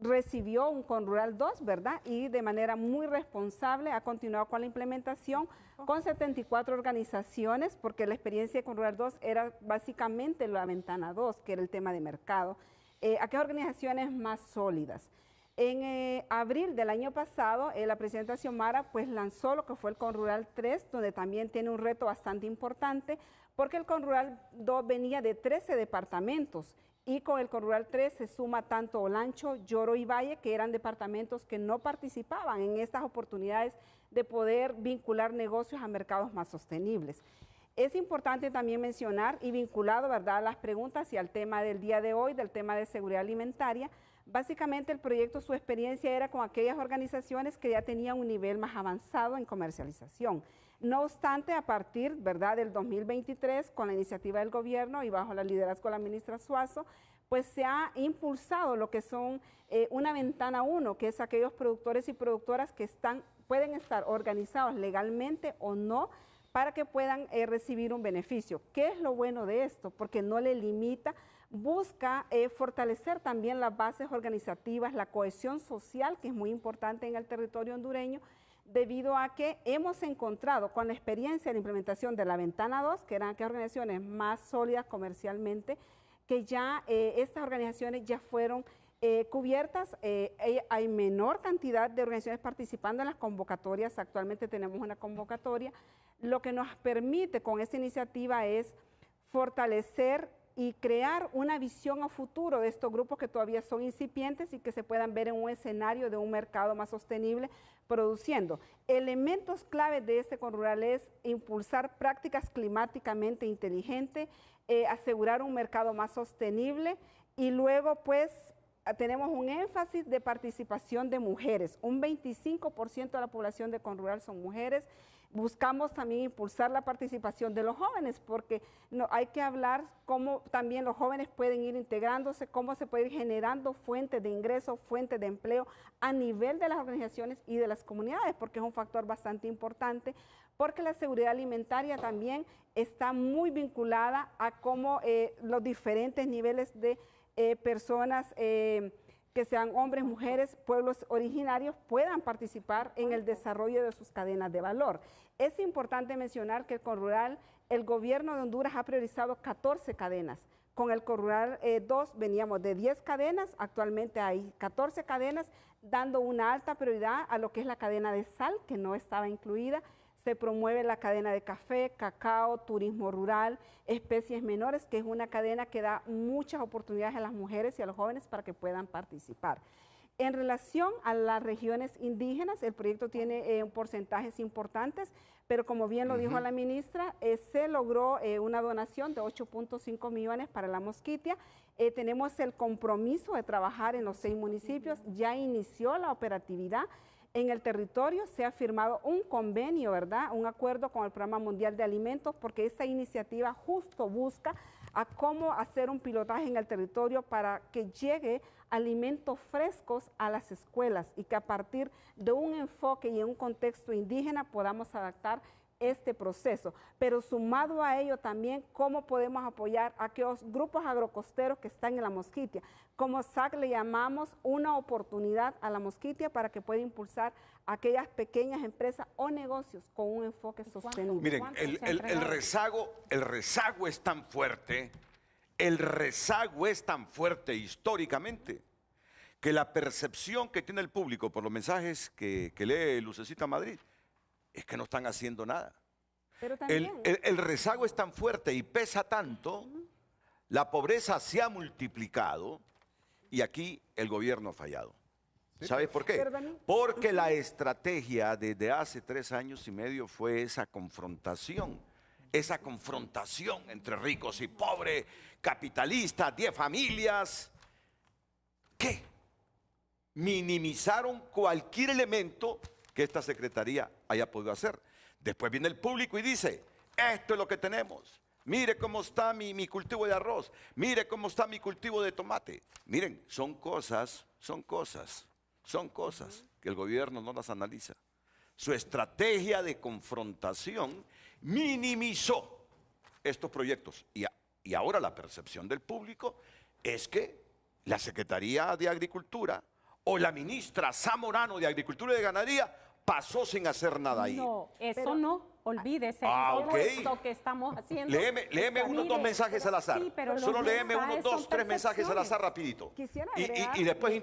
Speaker 5: recibió un Conrural 2, ¿verdad? Y de manera muy responsable ha continuado con la implementación con 74 organizaciones, porque la experiencia de Conrural 2 era básicamente la ventana 2, que era el tema de mercado. ¿A qué organizaciones más sólidas? En abril del año pasado, la presidenta Xiomara pues lanzó lo que fue el Conrural 3, donde también tiene un reto bastante importante, porque el Conrural 2 venía de 13 departamentos, y con el Conrural 3 se suma tanto Olancho, Lloro y Valle, que eran departamentos que no participaban en estas oportunidades de poder vincular negocios a mercados más sostenibles. Es importante también mencionar, y vinculado, ¿verdad?, a las preguntas y al tema del día de hoy, del tema de seguridad alimentaria, básicamente el proyecto, su experiencia era con aquellas organizaciones que ya tenían un nivel más avanzado en comercialización. No obstante, a partir, ¿verdad?, del 2023, con la iniciativa del gobierno y bajo el liderazgo de la ministra Suazo, pues se ha impulsado lo que son una ventana 1, que es aquellos productores y productoras que pueden estar organizados legalmente o no, para que puedan recibir un beneficio. ¿Qué es lo bueno de esto? Porque no le limita, busca fortalecer también las bases organizativas, la cohesión social, que es muy importante en el territorio hondureño, debido a que hemos encontrado con la experiencia de la implementación de la Ventana 2, que eran aquellas organizaciones más sólidas comercialmente, que ya estas organizaciones ya fueron cubiertas. Hay menor cantidad de organizaciones participando en las convocatorias. Actualmente tenemos una convocatoria. Lo que nos permite con esta iniciativa es fortalecer y crear una visión a futuro de estos grupos que todavía son incipientes y que se puedan ver en un escenario de un mercado más sostenible produciendo. Elementos claves de este Conrural es impulsar prácticas climáticamente inteligentes, asegurar un mercado más sostenible, y luego pues tenemos un énfasis de participación de mujeres. Un 25% de la población de Conrural son mujeres. Buscamos también impulsar la participación de los jóvenes, porque hay que hablar cómo también los jóvenes pueden ir integrándose, cómo se puede ir generando fuentes de ingresos, fuentes de empleo a nivel de las organizaciones y de las comunidades, porque es un factor bastante importante, porque la seguridad alimentaria también está muy vinculada a cómo los diferentes niveles de personas que sean hombres, mujeres, pueblos originarios, puedan participar en el desarrollo de sus cadenas de valor. Es importante mencionar que el Conrural, el gobierno de Honduras ha priorizado 14 cadenas. Con el Conrural 2 veníamos de 10 cadenas, actualmente hay 14 cadenas, dando una alta prioridad a lo que es la cadena de sal, que no estaba incluida. Se promueve la cadena de café, cacao, turismo rural, especies menores, que es una cadena que da muchas oportunidades a las mujeres y a los jóvenes para que puedan participar. En relación a las regiones indígenas, el proyecto tiene porcentajes importantes, pero como bien lo dijo la ministra, se logró una donación de 8.5 millones para la Mosquitia. Tenemos el compromiso de trabajar en los 6 municipios, ya inició la operatividad. En el territorio se ha firmado un convenio, ¿verdad? Un acuerdo con el Programa Mundial de Alimentos, porque esta iniciativa justo busca a cómo hacer un pilotaje en el territorio para que llegue alimentos frescos a las escuelas y que a partir de un enfoque y en un contexto indígena podamos adaptar este proceso, pero sumado a ello también cómo podemos apoyar a aquellos grupos agrocosteros que están en la Mosquitia. Como SAC le llamamos una oportunidad a la Mosquitia para que pueda impulsar aquellas pequeñas empresas o negocios con un enfoque sostenible.
Speaker 2: Miren, el rezago es tan fuerte, históricamente, que la percepción que tiene el público por los mensajes que lee Lucecita Madrid es que no están haciendo nada.
Speaker 5: Pero también,
Speaker 2: el rezago es tan fuerte y pesa tanto, la pobreza se ha multiplicado y aquí el gobierno ha fallado. ¿Sabes por qué? Porque la estrategia desde hace 3 años y medio fue esa confrontación entre ricos y pobres, capitalistas, 10 familias, que minimizaron cualquier elemento que esta secretaría haya podido hacer. Después viene el público y dice, esto es lo que tenemos. Mire cómo está mi cultivo de arroz. Mire cómo está mi cultivo de tomate. Miren, son cosas que el gobierno no las analiza. Su estrategia de confrontación minimizó estos proyectos. Y ahora la percepción del público es que la Secretaría de Agricultura o la ministra Zamorano de Agricultura y de Ganadería pasó sin hacer nada ahí.
Speaker 6: No, eso no, olvídese.
Speaker 2: Ok.
Speaker 6: Esto que estamos haciendo.
Speaker 2: Léeme unos 2 mensajes al azar.
Speaker 6: Sí, pero
Speaker 2: solo léeme
Speaker 6: mensajes
Speaker 2: unos 2,
Speaker 6: son
Speaker 2: 3 mensajes al azar rapidito.
Speaker 5: Quisiera
Speaker 2: Y
Speaker 5: agregar-
Speaker 2: después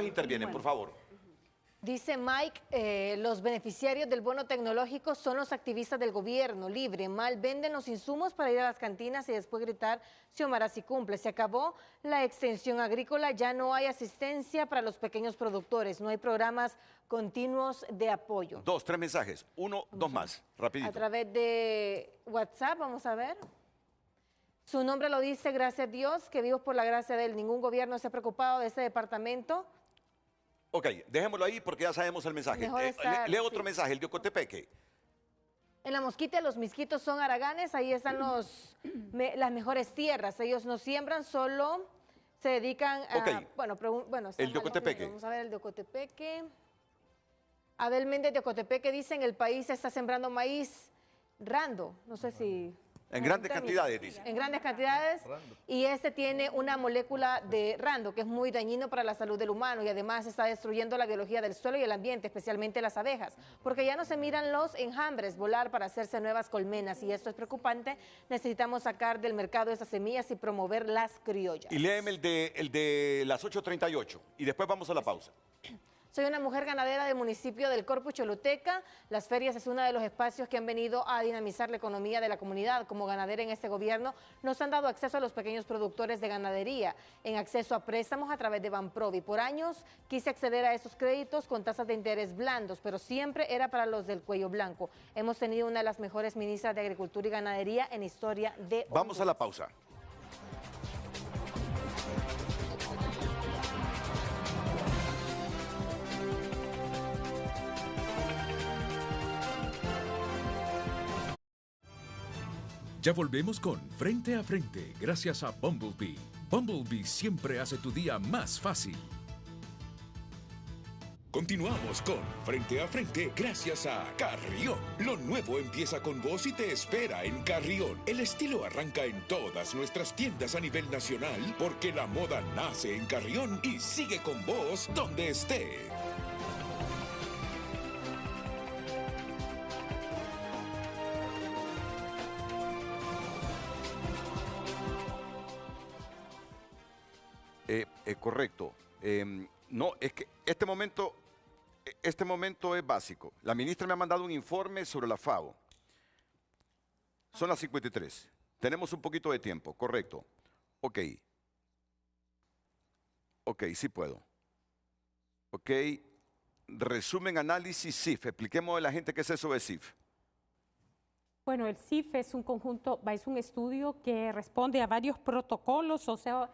Speaker 2: intervienen, por favor.
Speaker 3: Dice Mike, los beneficiarios del bono tecnológico son los activistas del gobierno libre. Mal venden los insumos para ir a las cantinas y después gritar, Xiomara si cumple. Se acabó la extensión agrícola, ya no hay asistencia para los pequeños productores, no hay programas continuos de apoyo.
Speaker 2: 2, 3 mensajes. 1, 2 más, rapidito.
Speaker 3: A través de WhatsApp, vamos a ver. Su nombre lo dice, gracias a Dios, que vivos por la gracia de él. Ningún gobierno se ha preocupado de este departamento.
Speaker 2: Ok, dejémoslo ahí porque ya sabemos el mensaje.
Speaker 3: Mejor estar,
Speaker 2: Lee otro
Speaker 3: sí.
Speaker 2: mensaje, el de Ocotepeque.
Speaker 3: En la Mosquitia los misquitos son haraganes, ahí están las mejores tierras. Ellos no siembran, solo se dedican a...
Speaker 2: Ok.
Speaker 3: Bueno,
Speaker 2: El de Ocotepeque.
Speaker 3: Vamos a ver el de Ocotepeque. Abel Méndez de Ocotepeque dice, en el país se está sembrando maíz rando. No sé si...
Speaker 2: En grandes cantidades, dice.
Speaker 3: En grandes cantidades. Y este tiene una molécula de rando que es muy dañino para la salud del humano y además está destruyendo la biología del suelo y el ambiente, especialmente las abejas, porque ya no se miran los enjambres volar para hacerse nuevas colmenas y esto es preocupante. Necesitamos sacar del mercado esas semillas y promover las criollas.
Speaker 2: Y léeme el de las 8:38 y después vamos a la pausa.
Speaker 3: Soy una mujer ganadera del municipio del Corpus Choluteca. Las ferias es uno de los espacios que han venido a dinamizar la economía de la comunidad. Como ganadera en este gobierno nos han dado acceso a los pequeños productores de ganadería en acceso a préstamos a través de Banprovi. Por años quise acceder a esos créditos con tasas de interés blandos, pero siempre era para los del cuello blanco. Hemos tenido una de las mejores ministras de Agricultura y Ganadería en historia de Honduras.
Speaker 2: Vamos a la pausa.
Speaker 1: Ya volvemos con Frente a Frente, gracias a Bumblebee. Bumblebee siempre hace tu día más fácil. Continuamos con Frente a Frente, gracias a Carrión. Lo nuevo empieza con vos y te espera en Carrión. El estilo arranca en todas nuestras tiendas a nivel nacional, porque la moda nace en Carrión y sigue con vos donde esté.
Speaker 2: Correcto. No, es que este momento es básico. La ministra me ha mandado un informe sobre la FAO. Son las 53. Tenemos un poquito de tiempo, correcto. Ok. Ok, sí puedo. Ok. Resumen, análisis, CIF. Expliquemos a la gente qué es eso de CIF.
Speaker 6: Bueno, el CIF es un conjunto, es un estudio que responde a varios protocolos, o sea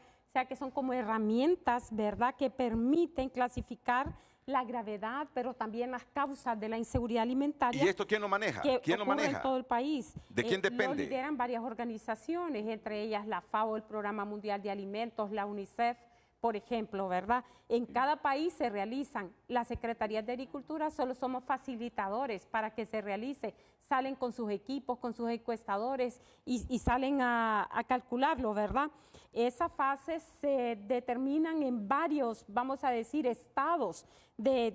Speaker 6: que son como herramientas, ¿verdad?, que permiten clasificar la gravedad, pero también las causas de la inseguridad alimentaria.
Speaker 2: ¿Y esto quién lo maneja? ¿Quién lo maneja?
Speaker 6: En todo el país.
Speaker 2: ¿De quién depende?
Speaker 6: Lo lideran varias organizaciones, entre ellas la FAO, el Programa Mundial de Alimentos, la UNICEF, por ejemplo, ¿verdad? En cada país se realizan. Las Secretarías de Agricultura solo somos facilitadores para que se realice. Salen con sus equipos, con sus encuestadores y salen a calcularlo, ¿verdad? Esas fases se determinan en varios, vamos a decir, estados de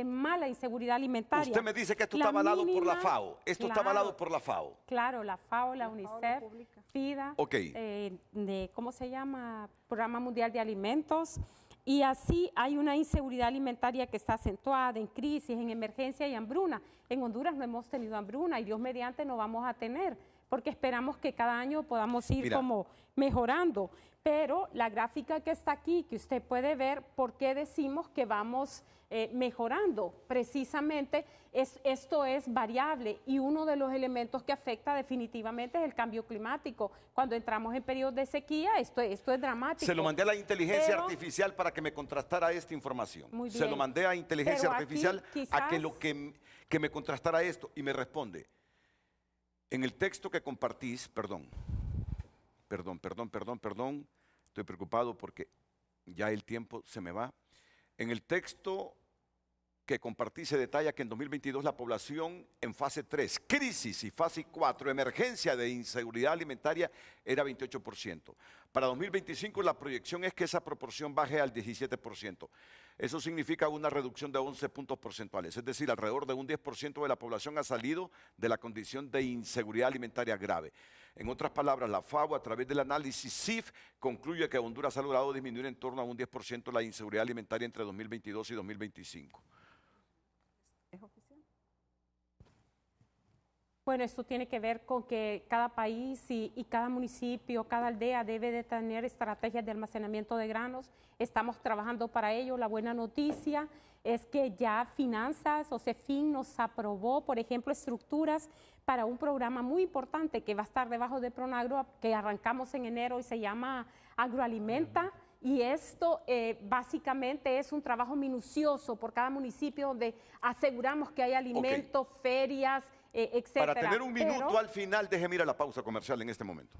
Speaker 6: mala inseguridad alimentaria.
Speaker 2: Usted me dice que esto está avalado por la FAO. Esto está avalado por la FAO.
Speaker 6: Claro, la FAO, la UNICEF, FIDA,
Speaker 2: okay.
Speaker 6: ¿Cómo se llama? Programa Mundial de Alimentos. Y así hay una inseguridad alimentaria que está acentuada en crisis, en emergencia y hambruna. En Honduras no hemos tenido hambruna y Dios mediante no vamos a tener, porque esperamos que cada año podamos ir como mejorando. Pero la gráfica que está aquí, que usted puede ver, ¿por qué decimos que vamos mejorando? Precisamente esto es variable y uno de los elementos que afecta definitivamente es el cambio climático. Cuando entramos en periodos de sequía, esto es dramático.
Speaker 2: Se lo mandé a la inteligencia artificial para que me contrastara esta información.
Speaker 6: Muy bien.
Speaker 2: Se lo mandé a inteligencia artificial a que me contrastara esto y me responde. En el texto que compartís, perdón, estoy preocupado porque ya el tiempo se me va. En el texto que compartí se detalla que en 2022 la población en fase 3, crisis, y fase 4, emergencia de inseguridad alimentaria, era 28%. Para 2025 la proyección es que esa proporción baje al 17%. Eso significa una reducción de 11 puntos porcentuales, es decir, alrededor de un 10% de la población ha salido de la condición de inseguridad alimentaria grave. En otras palabras, la FAO, a través del análisis CIF, concluye que Honduras ha logrado disminuir en torno a un 10% la inseguridad alimentaria entre 2022 y 2025.
Speaker 5: ¿Es oficial?
Speaker 6: Bueno, esto tiene que ver con que cada país y cada municipio, cada aldea debe de tener estrategias de almacenamiento de granos. Estamos trabajando para ello. La buena noticia es que ya Finanzas o CEFIN nos aprobó, por ejemplo, estructuras para un programa muy importante que va a estar debajo de Pronagro, que arrancamos en enero y se llama Agroalimenta. Y esto básicamente es un trabajo minucioso por cada municipio donde aseguramos que hay alimentos, ferias, etcétera.
Speaker 2: Para tener un minuto al final, déjeme ir a la pausa comercial en este momento.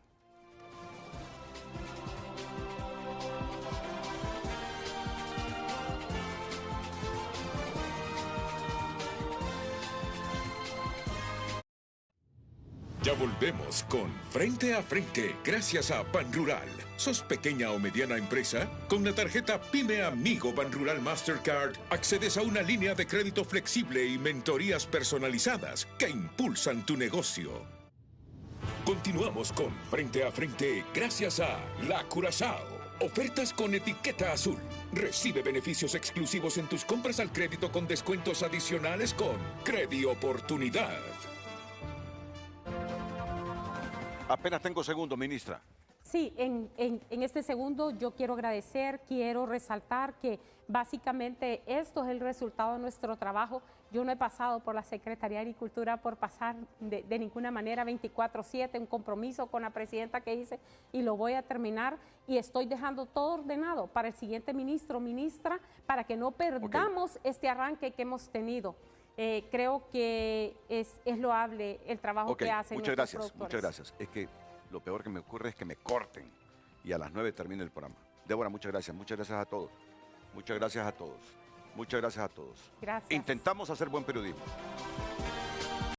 Speaker 1: Ya volvemos con Frente a Frente, gracias a Banrural. ¿Sos pequeña o mediana empresa? Con la tarjeta Pyme Amigo Banrural Mastercard accedes a una línea de crédito flexible y mentorías personalizadas que impulsan tu negocio. Continuamos con Frente a Frente, gracias a La Curazao. Ofertas con etiqueta azul. Recibe beneficios exclusivos en tus compras al crédito con descuentos adicionales con Credi Oportunidad.
Speaker 2: Apenas tengo segundo, ministra.
Speaker 6: Sí, en este segundo yo quiero agradecer, quiero resaltar que básicamente esto es el resultado de nuestro trabajo. Yo no he pasado por la Secretaría de Agricultura por pasar de ninguna manera 24/7, un compromiso con la presidenta que hice y lo voy a terminar y estoy dejando todo ordenado para el siguiente ministro o ministra para que no perdamos este arranque que hemos tenido. Creo que es loable el trabajo que hacen nuestros productores.
Speaker 2: Muchas gracias. Es que lo peor que me ocurre es que me corten y a las 9 termine el programa. Débora, muchas gracias a todos. Muchas gracias a todos. Muchas gracias a todos.
Speaker 6: Gracias.
Speaker 2: Intentamos hacer buen periodismo.